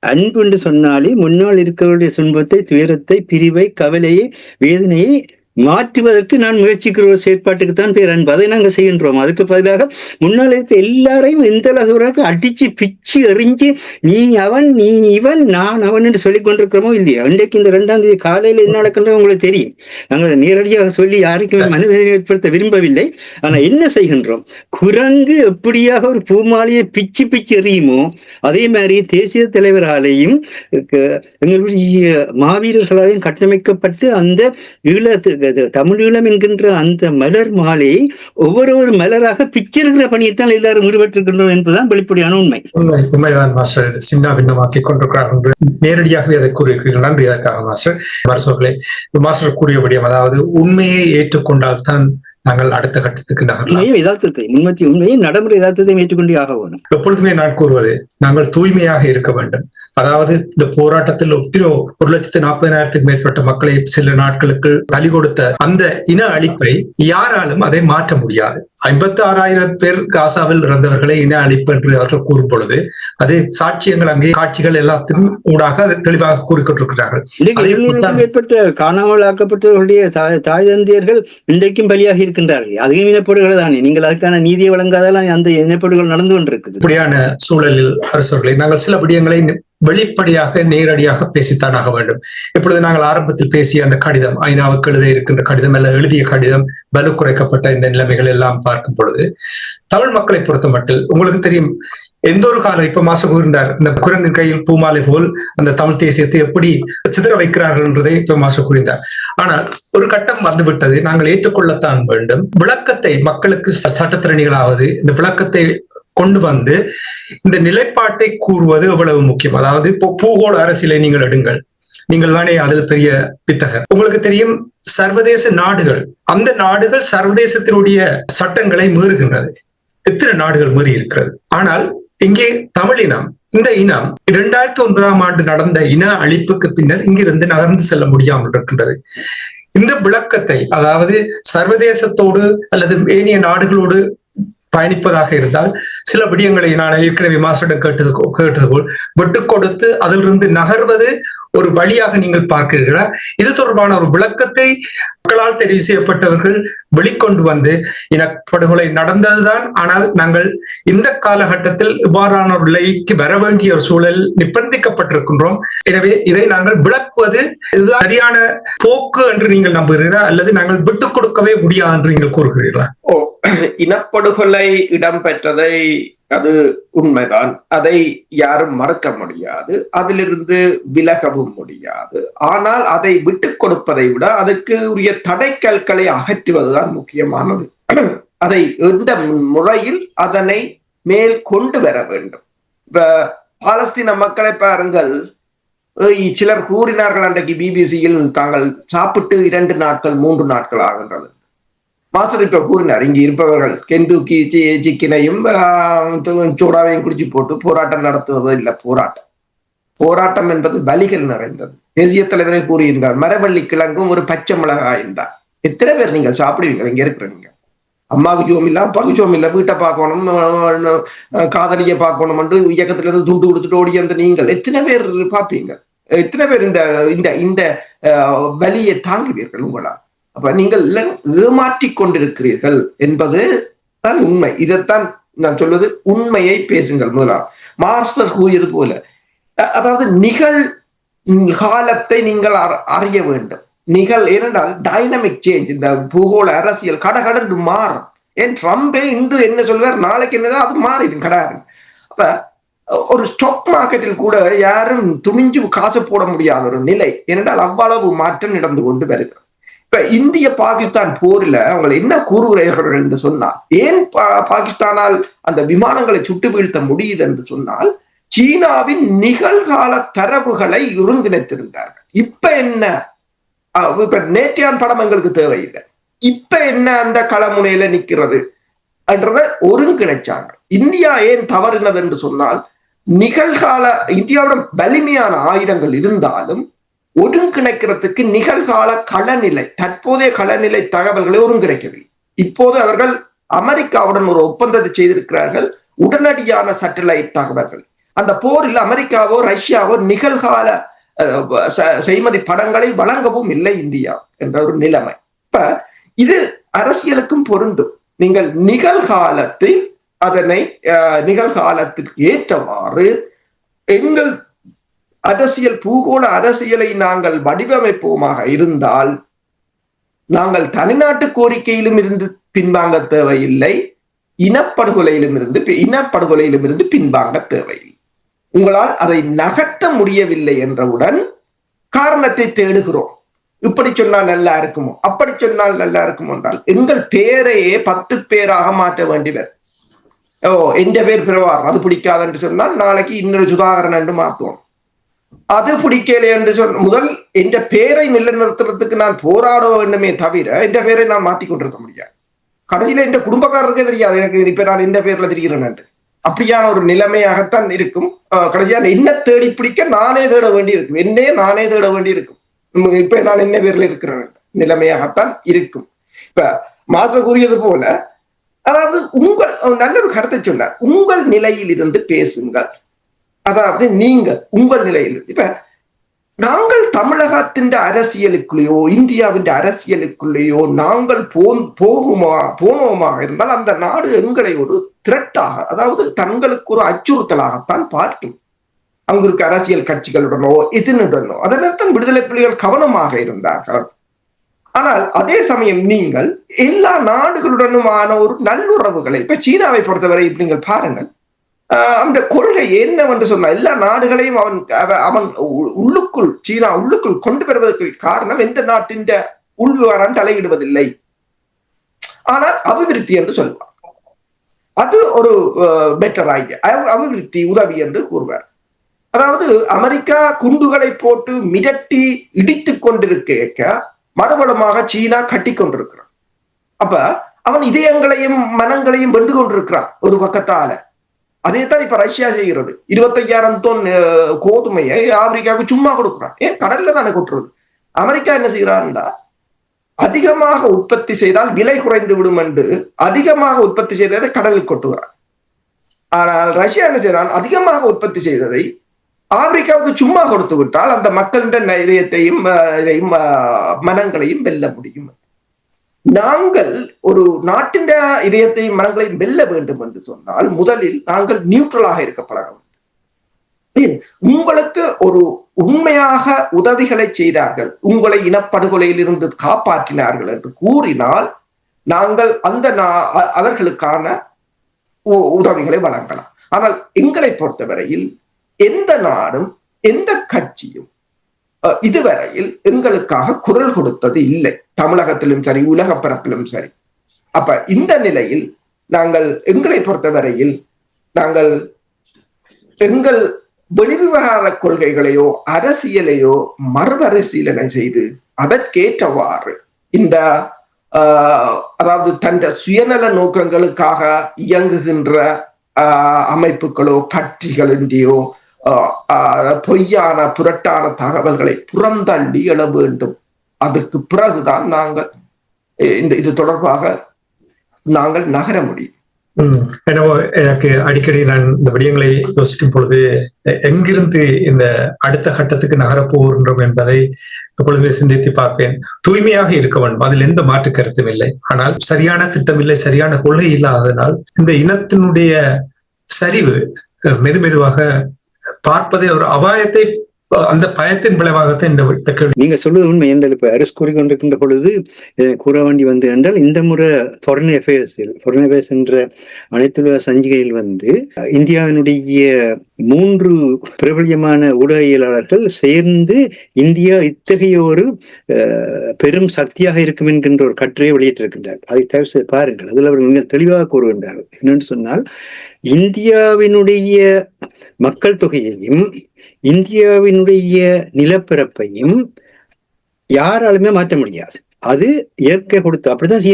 அன்பு என்று சொன்னாலே முன்னால் இருக்கிறவருடைய துன்பத்தை, துயரத்தை, பிரிவை, கவலையை, வேதனையை மாற்றுவதற்கு நான் முயற்சிக்கிற ஒரு செயற்பாட்டுக்கு தான் பேர் அன்பு. அதை நாங்கள் செய்கின்றோம். அதுக்கு பதிலாக முன்னால் இருக்க எல்லாரையும் எந்த அளவுக்கு அடிச்சு பிச்சு எறிஞ்சு நீ அவன் நீ இவன் நான் அவன் என்று சொல்லிக் கொண்டிருக்கிறோமோ இல்லையா? இன்றைக்கு இந்த 2ஆம் தேதி காலையில என்ன நடக்கின்றது உங்களுக்கு தெரியும். நாங்கள் நேரடியாக சொல்லி யாருக்குமே மனவேதனை ஏற்படுத்த விரும்பவில்லை. ஆனா என்ன செய்கின்றோம்? குரங்கு எப்படியாக ஒரு பூமாலையை பிச்சு பிச்சு எறியுமோ அதே மாதிரி தேசிய தலைவராலையும் எங்களுடைய மாவீரர்களாலையும் கட்டமைக்கப்பட்டு அந்த ஈழத்து தமிழீழம் என்கின்ற அந்த மலர் மாலையை ஒவ்வொரு மலராக பிச்சிருக்கிற பணியைத்தான் எல்லாரும் ஈடுபட்டிருக்கின்றோம் என்பதுதான் வெளிப்படையான உண்மை. உண்மைதான் மாஸ்டர். சின்ன பின்னமாக்கி கொண்டிருக்கிறார்கள். நேரடியாகவே அதை கூறியிருக்கிறீர்கள். நன்றி அதற்காக மாஸ்டர். மாஸ்டர்களே, மாஸ்டர் கூறியபடி அதாவது உண்மையை ஏற்றுக்கொண்டால் தான் நாங்கள் அடுத்த கட்டத்துக்கு நகரலாம். யதார்த்தத்தை முன்வச்சி உண்மையை நடைமுறை யதார்த்தத்தை ஏற்றுக்கொண்டே ஆக வேணும். எப்பொழுதுமே நான் கூறுவது நாங்கள் தூய்மையாக இருக்க வேண்டும். அதாவது இந்த போராட்டத்தில் 1,40,000 மேற்பட்ட மக்களை சில நாட்களுக்கு பலி கொடுத்த அந்த இன அழிப்பை யாராலும் அதை மாற்ற முடியாது. 56,000 பேர் காசாவில் இறந்தவர்களை இன அழிப்பு என்று அவர்கள் கூறும் பொழுது அது சாட்சியங்கள், அங்கே காட்சிகள் எல்லாத்திலும் ஊடாக அதை தெளிவாக கூறிக்கொண்டிருக்கிறார்கள். மேற்பட்ட காணாமல் ஆக்கப்பட்டவர்களுடைய தாய் தந்தையர்கள் இன்றைக்கும் பலியாக இருக்கின்றார்கள். அது இனப்படுகள் தானே. நீங்கள் அதுக்கான நீதியை வழங்காதான் அந்த இனப்படுகள் நடந்து கொண்டிருக்குது. இப்படியான சூழலில் அரசர்களை நாங்கள் சில விடயங்களை வெளிப்படையாக நேரடியாக பேசித்தான் ஆக வேண்டும். இப்பொழுது நாங்கள் ஆரம்பத்தில் பேசிய அந்த கடிதம், ஐநாவுக்கு எழுத இருக்கின்ற கடிதம் அல்ல எழுதிய கடிதம், வலு குறைக்கப்பட்ட இந்த நிலைமைகள் எல்லாம் பார்க்கும் பொழுது தமிழ் மக்களை பொறுத்த மட்டில் உங்களுக்கு தெரியும், எந்த ஒரு காலம் இப்ப மாசம் இருந்தார் இந்த குரங்கின் கையில் பூமாலை போல் அந்த தமிழ் தேசியத்தை எப்படி சிதற வைக்கிறார்கள் என்றதை இப்ப மாசம் கூறினார். ஆனால் ஒரு கட்டம் வந்துவிட்டது, நாங்கள் ஏற்றுக்கொள்ளத்தான் வேண்டும். விளக்கத்தை மக்களுக்கு சட்டத்திறனிகளாவது இந்த விளக்கத்தை கொண்டு வந்து இந்த நிலைப்பாட்டை கூறுவது எவ்வளவு முக்கியம். அதாவது இப்போ பூகோள அரசியலை நீங்கள் எடுங்கள், நீங்கள் தானே அதில் பெரிய பித்தகர். உங்களுக்கு தெரியும், சர்வதேச நாடுகள், அந்த நாடுகள் சர்வதேசத்தினுடைய சட்டங்களை மீறுகின்றது. எத்தனை நாடுகள் மீறி இருக்கிறது. ஆனால் இங்கே தமிழினம், இந்த இனம் 2009ஆம் ஆண்டு நடந்த இன அழிப்புக்கு பின்னர் இங்கிருந்து நகர்ந்து செல்ல முடியாமல் இருக்கின்றது. இந்த விளக்கத்தை, அதாவது சர்வதேசத்தோடு அல்லது ஏனைய நாடுகளோடு பயணிப்பதாக இருந்தால் சில விடயங்களை நான் ஏற்கனவே மாஸ்டரிடம் கேட்டது போல் விட்டு கொடுத்து அதிலிருந்து நகர்வது ஒரு வழியாக நீங்கள் பார்க்கிறீர்களா? இது தொடர்பான ஒரு விளக்கத்தை மக்களால் தெரிவு செய்யப்பட்டவர்கள் வெளிக்கொண்டு வந்து இனப்படுகொலை நடந்ததுதான், ஆனால் நாங்கள் இந்த காலகட்டத்தில் இவ்வாறான ஒரு நிலைக்கு வர வேண்டிய ஒரு சூழல் நிர்பந்திக்கப்பட்டிருக்கின்றோம். எனவே இதை நாங்கள் விளக்குவது இதுதான் சரியான போக்கு என்று நீங்கள் நம்புகிறீர்களா, அல்லது நாங்கள் விட்டுக் கொடுக்கவே முடியாது என்று நீங்கள் கூறுகிறீர்களா? இனப்படுகொலை இடம்பெற்றதை அது உண்மைதான், அதை யாரும் மறுக்க முடியாது, அதிலிருந்து விலகவும் முடியாது. ஆனால் அதை விட்டுக் கொடுப்பதை விட அதற்கு உரிய தடைக்கற்களை அகற்றுவதுதான் முக்கியமானது. அதை எந்த முறையில் அதனை மேல் கொண்டு வர வேண்டும். இப்ப பாலஸ்தீன மக்களை பாருங்கள், சிலர் கூறினார்கள் அன்றைக்கு பிபிசியில் தாங்கள் சாப்பிட்டு 2 நாட்கள் 3 நாட்கள் ஆகின்றது. மாஸ்டர் இப்ப கூறினார், இங்க இருப்பவர்கள் கெந்தூக்கி சிக்கனையும் சோடாவையும் குடிச்சு போட்டு போராட்டம் நடத்துவது இல்லை. போராட்டம் என்பது வலிகள் நிறைந்தது. தேசிய தலைவரை கூறியிருந்தார், மரவள்ளி கிழங்கும் ஒரு பச்சை மிளகாய் இருந்தார். எத்தனை பேர் நீங்கள் சாப்பிடுவீங்க? இங்க இருக்கிறீங்க, அம்மாவுக்கு ஜோம் இல்ல, அப்பாவுக்கு ஜோம் இல்ல, வீட்டை பார்க்கணும், காதலியை பார்க்கணும் என்று இயக்கத்துல இருந்து துண்டு கொடுத்துட்டு ஓடி அந்த நீங்கள் எத்தனை பேர் பார்ப்பீங்க? எத்தனை பேர் இந்த வலியை தாங்குவீர்கள் உங்களால்? அப்ப நீங்கள் ஏமாற்றி கொண்டிருக்கிறீர்கள் என்பது தான் உண்மை. இதைத்தான் நான் சொல்வது, உண்மையை பேசுங்கள். முதலாம் மாஸ்டர் கூறியது போல, அதாவது காலத்தை நீங்கள் அறிய வேண்டும். ஏனென்றால் டைனமிக் சேஞ்ச், இந்த பூகோள அரசியல் கடகடன்னு மாறும். ஏன் ட்ரம்பே இன்று என்ன சொல்வார், நாளைக்கு என்ன அது மாறிடும் கடாரு. அப்ப ஒரு ஸ்டாக் மார்க்கெட்டில் கூட யாரும் துணிஞ்சு காசு போட முடியாத ஒரு நிலை. ஏனென்றால் அவ்வளவு மாற்றம் நடந்து கொண்டு வருகிறது. இப்ப இந்திய பாகிஸ்தான் போர்ல அவங்க என்ன கூறுகிறார்கள் என்று சொன்னால், ஏன் பாகிஸ்தானால் அந்த விமானங்களை சுட்டு வீழ்த்த முடியுது என்று சொன்னால், சீனாவின் நிகழ்கால தரவுகளை ஒருங்கிணைத்திருந்தார்கள். இப்ப என்ன, இப்ப நேற்றையான் படம் எங்களுக்கு தேவையில்லை, இப்ப என்ன அந்த களமுனையில நிக்கிறது என்றத ஒருங்கிணைச்சாங்க. இந்தியா ஏன் தவறினது என்று சொன்னால், நிகழ்கால இந்தியாவோட வலிமையான ஆயுதங்கள் இருந்தாலும் ஒருங்கிணைக்கிறதுக்கு நிகழ்கால களநிலை, தற்போதைய களநிலை தகவல்களை ஒருங்கிணைக்கவில்லை. இப்போது அவர்கள் அமெரிக்காவுடன் ஒரு ஒப்பந்தத்தை செய்திருக்கிறார்கள், உடனடியான சேட்டலைட் தகவல்கள். அந்த போரில் அமெரிக்காவோ ரஷ்யாவோ நிகழ்கால செய்மதி படங்களை வழங்கவும் இல்லை இந்தியா என்ற ஒரு நிலைமை. இப்ப இது அரசியலுக்கும் பொருந்தும். நீங்கள் நிகழ்காலத்தில் அதனை நிகழ்காலத்திற்கு ஏற்றவாறு எங்கள் அரசியல் பூகோள அரசியலை நாங்கள் வடிவமைப்போமாக இருந்தால், நாங்கள் தனிநாட்டு கோரிக்கையிலும் இருந்து பின்வாங்க தேவையில்லை, இனப்படுகொலையிலும் இருந்து பின்வாங்க தேவையில்லை. உங்களால் அதை நகர்த்த முடியவில்லை என்றவுடன் காரணத்தை தேடுகிறோம். இப்படி சொன்னால் நல்லா இருக்குமோ, அப்படி சொன்னால் நல்லா இருக்குமோ என்றால் எங்கள் பேரையே 10 பேராக மாற்ற வேண்டியவர். எந்த பேர் பிறவார், அது பிடிக்காது என்று சொன்னால் நாளைக்கு இன்னொரு சுதாகரன் என்று மாற்றுவோம். அது பிடிக்கலை என்று முதல் என்ற பேரை நிலைநிறுத்துறதுக்கு நான் போராட வேண்டுமே தவிர என்ற பேரை நான் மாற்றிக் கொண்டிருக்க முடியாது. கடைசியில என்ற குடும்பக்காரருக்கே தெரியாது எனக்கு இப்ப நான் இந்த பேர்ல தெரிகிறேன் என்று. அப்படியான ஒரு நிலைமையாகத்தான் இருக்கும். கடைசியாக என்ன தேடி பிடிக்க நானே தேட வேண்டி இருக்கும், என்னே நானே தேட வேண்டி இருக்கும். இப்ப நான் என்ன பேர்ல இருக்கிறேன் நிலைமையாகத்தான் இருக்கும். இப்ப மாஸ்டர் கூறியது போல, அதாவது உங்கள் நல்ல ஒரு கருத்தை சொன்ன, உங்கள் நிலையில் இருந்து பேசுங்கள். அதாவது நீங்க உங்கள் நிலையில், இப்ப நாங்கள் தமிழகத்தின் அரசியலுக்குள்ளேயோ இந்தியாவின் அரசியலுக்குள்ளேயோ நாங்கள் போனோமாக இருந்தால் அந்த நாடு எங்களை ஒரு த்ரெட்டாக, அதாவது தங்களுக்கு ஒரு அச்சுறுத்தலாகத்தான் பார்க்கும். அங்கு இருக்க அரசியல் கட்சிகளுடனோ இதனுடனோ. அதனால்தான் விடுதலை புலிகள் கவனமாக இருந்தார்கள். ஆனால் அதே சமயம் நீங்கள் எல்லா நாடுகளுடனுமான ஒரு நல்லுறவுகளை, இப்ப சீனாவை பொறுத்தவரை நீங்கள் பாருங்கள், அந்த கொள்கை என்னவென்று சொன்ன எல்லா நாடுகளையும் அவன் உள்ளுக்குள், சீனா உள்ளுக்குள் கொண்டு வருவதற்கு காரணம் எந்த நாட்டின் உள்விவகாரம் தலையிடுவதில்லை, ஆனால் அபிவிருத்தி என்று சொல்வார். அது ஒரு பெட்டர் ஐடியா, அபிவிருத்தி உதவி என்று கூறுவார். அதாவது அமெரிக்கா குண்டுகளை போட்டு மிரட்டி இடித்துக் கொண்டிருக்க மறுபலமாக சீனா கட்டி கொண்டிருக்கிறான். அப்ப அவன் இதயங்களையும் மனங்களையும் வென்று கொண்டிருக்கிறான் ஒரு பக்கத்தால. அதைத்தான் இப்ப ரஷ்யா செய்கிறது. 25,000 தொன் கோதுமையை ஆப்பிரிக்காவுக்கு சும்மா கொடுக்குறான். ஏன், கடல்ல தானே கொட்டுறது. அமெரிக்கா என்ன செய்யறான்டா, அதிகமாக உற்பத்தி செய்தால் விலை குறைந்து விடும் என்று அதிகமாக உற்பத்தி செய்ததை கடலில் கொட்டுகிறான். ஆனால் ரஷ்யா என்ன செய்யறான், அதிகமாக உற்பத்தி செய்ததை ஆப்பிரிக்காவுக்கு சும்மா கொடுத்து விட்டால் அந்த மக்களின் இதயத்தையும் மனங்களையும் வெல்ல முடியும். நாங்கள் ஒரு நாட்டின் இதயத்தையும் மனங்களையும் வெல்ல வேண்டும் என்று சொன்னால் முதலில் நாங்கள் நியூட்ரலாக இருக்க பழக வேண்டும். உங்களுக்கு ஒரு உண்மையாக உதவிகளை செய்தார்கள், உங்களை இனப்படுகொலையில் இருந்து காப்பாற்றினார்கள் என்று கூறினால் நாங்கள் அந்த அவர்களுக்கான உதவிகளை வழங்கலாம். ஆனால் எங்களை பொறுத்தவரையில் எந்த நாடும் எந்த கட்சியும் இதுவரையில் எங்களுக்காக குரல் கொடுத்தது இல்லை, தமிழகத்திலும் சரி உலக பரப்பிலும் சரி. அப்ப இந்த நிலையில் நாங்கள் எங்களை பொறுத்தவரையில் நாங்கள் எங்கள் வெளிவிவகார கொள்கைகளையோ அரசியலையோ மறுபரிசீலனை செய்து அதற்கேற்றவாறு இந்த அதாவது தன் சுயநல நோக்கங்களுக்காக இயங்குகின்ற அமைப்புகளோ கட்சிகளின்றையோ பொய்யான புரட்டான தகவல்களை புறந்தள்ளி எழ வேண்டும். அதற்கு பிறகுதான் நாங்கள் இது தொடர்பாக நாங்கள் நகர முடியும். எனக்கு அடிக்கடி நான் இந்த விடயங்களை யோசிக்கும் பொழுது எங்கிருந்து இந்த அடுத்த கட்டத்துக்கு நகரப்போகின்றோம் என்பதை எப்பொழுதுமே சிந்தித்து பார்ப்பேன். தூய்மையாக இருக்க வேண்டும், அதில் எந்த மாற்று கருத்தும் இல்லை. ஆனால் சரியான திட்டம் இல்லை, சரியான கொள்கை இல்லாததனால் இந்த இனத்தினுடைய சரிவு மெதுவாக பார்ப்பதை ஒரு அபாயத்தை அந்த பயத்தின் விளைவாகத்தான் இந்த கேள்வி. நீங்க சொல்வது உண்மை என்றால் இப்ப அரசு கூறிக்கொண்டிருக்கின்ற பொழுது கூற வேண்டி வந்து என்றால் இந்த முறை ஃபாரின் அஃபேர்ஸ் என்ற அனைத்துலக சஞ்சிகையில் வந்து இந்தியாவினுடைய 3 பிரபலியமான ஊடகவியலாளர்கள் சேர்ந்து இந்தியா இத்தகைய ஒரு பெரும் சக்தியாக இருக்கும் என்கின்ற ஒரு கட்டுரையை வெளியிட்டிருக்கின்றார். அதை தயவு செய்து பாருங்கள். அதில் அவர்கள் மிக தெளிவாக கூறுகின்றார்கள். என்னென்று சொன்னால், இந்தியாவினுடைய மக்கள் தொகையையும் இந்தியாவினுடைய நிலப்பரப்பையும் யாராலுமே மாற்ற முடியாது. அது இயற்கை கொடுத்து. அப்படிதான்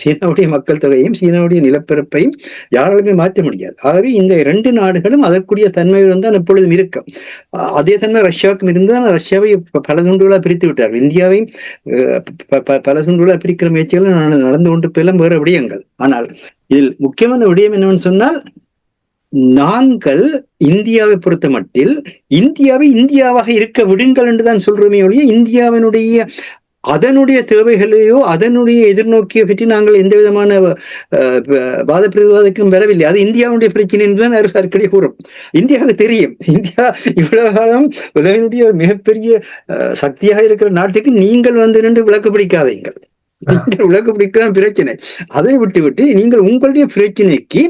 சீனாவுடைய மக்கள் தொகையும் சீனாவுடைய நிலப்பரப்பையும் யாராலுமே மாற்ற முடியாது. ஆகவே இந்த 2 நாடுகளும் அதற்குரிய தன்மையுடன் தான் எப்பொழுதும் இருக்கும். அதே தன்மை ரஷ்யாவுக்கும் இருந்தால் ரஷ்யாவை பல துண்டுகளாக பிரித்து விட்டார்கள். இந்தியாவையும் பல துண்டுகளாக பிரிக்கிற முயற்சிகள் நடந்து கொண்டு போயெல்லாம் வேறு விடயங்கள். ஆனால் இதில் முக்கியமான விடயம் என்னவென்னு சொன்னால், நாங்கள் இந்தியாவை பொறுத்த மட்டில் இந்தியாவை இந்தியாவாக இருக்க விடுங்கள் என்றுதான் சொல்றோமே ஒழிய இந்தியாவினுடைய அதனுடைய தேவைகளையோ அதனுடைய எதிர்நோக்கியை பற்றி நாங்கள் எந்த விதமான வாத பிரதிவாதக்கும் வரவில்லை. அது இந்தியாவுடைய பிரச்சனை என்றுதான் அடிக்கடி கூறும். இந்தியாவுக்கு தெரியும், இந்தியா இவ்வளவு காலம் உலகினுடைய மிகப்பெரிய சக்தியாக இருக்கிற நாட்டுக்கு நீங்கள் வந்து நின்று விளக்கு பிடிக்காதீங்கள். நீங்கள் விளக்கு பிடிக்கலாம் பிரச்சனை. அதை விட்டு நீங்கள் உங்களுடைய பிரச்சனைக்கு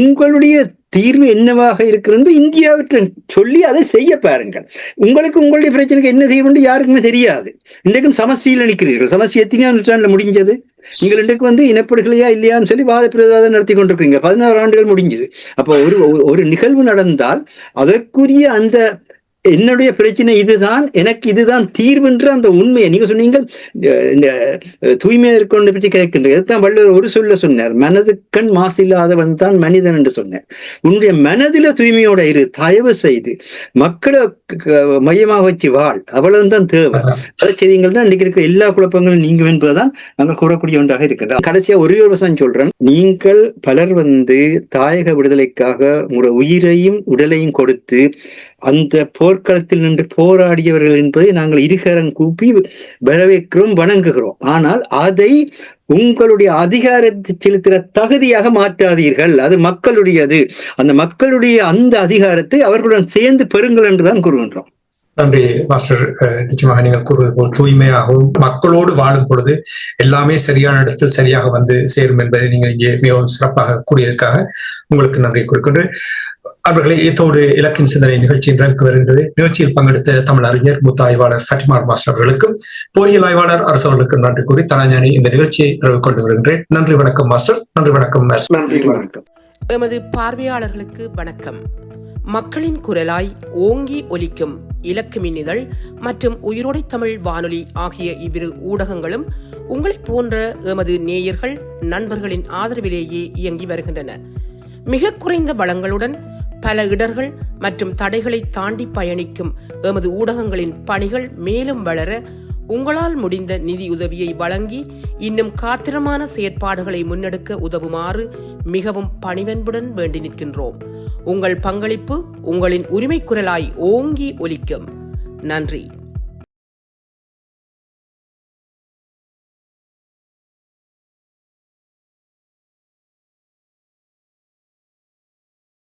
உங்களுடைய தீர்வு என்னவாக இருக்கிறது இந்தியாவிட்ட சொல்லி அதை செய்ய பாருங்கள். உங்களுக்கு உங்களுடைய பிரச்சனைக்கு என்ன தீர்வு யாருக்குமே தெரியாது. இன்றைக்கும் சமஸ்தியில் நிற்கிறீர்கள். சமஸ்தி எத்தனையாம் நூற்றாண்டுல முடிஞ்சது? நீங்கள் இன்றைக்கு வந்து இனப்படுகளையா இல்லையான்னு சொல்லி வாத பிரதிவாதம் நடத்தி கொண்டிருக்கீங்க. 16 ஆண்டுகள் முடிஞ்சது. அப்போ ஒரு நிகழ்வு நடந்தால் அதற்குரிய அந்த என்னுடைய பிரச்சனை இதுதான், எனக்கு இதுதான் தீர்வுன்ற அந்த உண்மையை நீங்க சொன்னீங்க. இந்த தூய்மையா இருக்கணும் பற்றி கேட்கின்ற வள்ளுவர் ஒரு சொல்ல சொன்னார், மனதுக்கண் மாசில்லாதவன் தான் மனிதன் என்று சொன்னார். உன்னுடைய மனதில தூய்மையோட இரு, தயவு செய்து மக்களை மையமாக வச்சு வாழ், அவ்வளவுதான் தேவை. அதை செய்தீங்கன்னா இன்னைக்கு இருக்கிற எல்லா குழப்பங்களும் நீங்கும் என்பதுதான் நாங்கள் கூறக்கூடிய ஒன்றாக இருக்கின்றோம். கடைசியா ஒரே ஒரு விஷயம் சொல்றேன். நீங்கள் பலர் வந்து தாயக விடுதலைக்காக உங்களுடைய உயிரையும் உடலையும் கொடுத்து அந்த போர்க்களத்தில் நின்று போராடியவர்கள் என்பதை நாங்கள் இருகரம் கூப்பி வரவேற்கிறோம், வணங்குகிறோம். ஆனால் அதை உங்களுடைய அதிகாரத்தை செலுத்துகிற தகுதியாக மாற்றாதீர்கள். அது மக்களுடையது. அந்த மக்களுடைய அந்த அதிகாரத்தை அவர்களுடன் சேர்ந்து பெறுங்கள் என்றுதான் கூறுகின்றோம். நன்றி மாஸ்டர். நிச்சயமாக நீங்கள் கூறுவது போல் தூய்மையாகவும் மக்களோடு வாழும் பொழுது எல்லாமே சரியான இடத்தில் சரியாக வந்து சேரும் என்பதை நீங்கள் இங்கே மிகவும் சிறப்பாக கூறியதற்காக உங்களுக்கு நன்றி கூறுகின்றேன். அவர்களை இதோடு இலக்கின் சிந்தனை நிகழ்ச்சி நிறைவுக்கு வருகின்றது. நிகழ்ச்சியில் பங்கெடுத்த தமிழ் அறிஞர் மூத்த ஆய்வாளர் ஃபட்டிமா மாஸ்டர் அவர்களுக்கும் பொறியியல் ஆய்வாளர் அரசு அவர்களுக்கும் நன்றி கூறி தனஞானி இந்த நிகழ்ச்சியை நிறைவு கொண்டு வருகின்றேன். நன்றி, வணக்கம் மாஸ்டர். நன்றி, வணக்கம். நன்றி, வணக்கம். எமது பார்வையாளர்களுக்கு வணக்கம். மக்களின் குரலாய் ஓங்கி ஒலிக்கும் இலக்கு மின்னிதழ் மற்றும் உயிரோடை தமிழ் வானொலி ஆகிய இவ்விரு ஊடகங்களும் உங்களைப் போன்ற எமது நேயர்கள் நண்பர்களின் ஆதரவிலேயே இயங்கி வருகின்றன. மிக குறைந்த வளங்களுடன் பல இடர்கள் மற்றும் தடைகளை தாண்டி பயணிக்கும் எமது ஊடகங்களின் பணிகள் மேலும் வளர உங்களால் முடிந்த நிதியுதவியை வழங்கி இன்னும் காத்திரமான செயற்பாடுகளை முன்னெடுக்க உதவுமாறு மிகவும் பணிவன்புடன் வேண்டி நிற்கின்றோம். உங்கள் பங்களிப்பு உங்களின் உரிமை குரலாய் ஓங்கி ஒலிக்கும். நன்றி.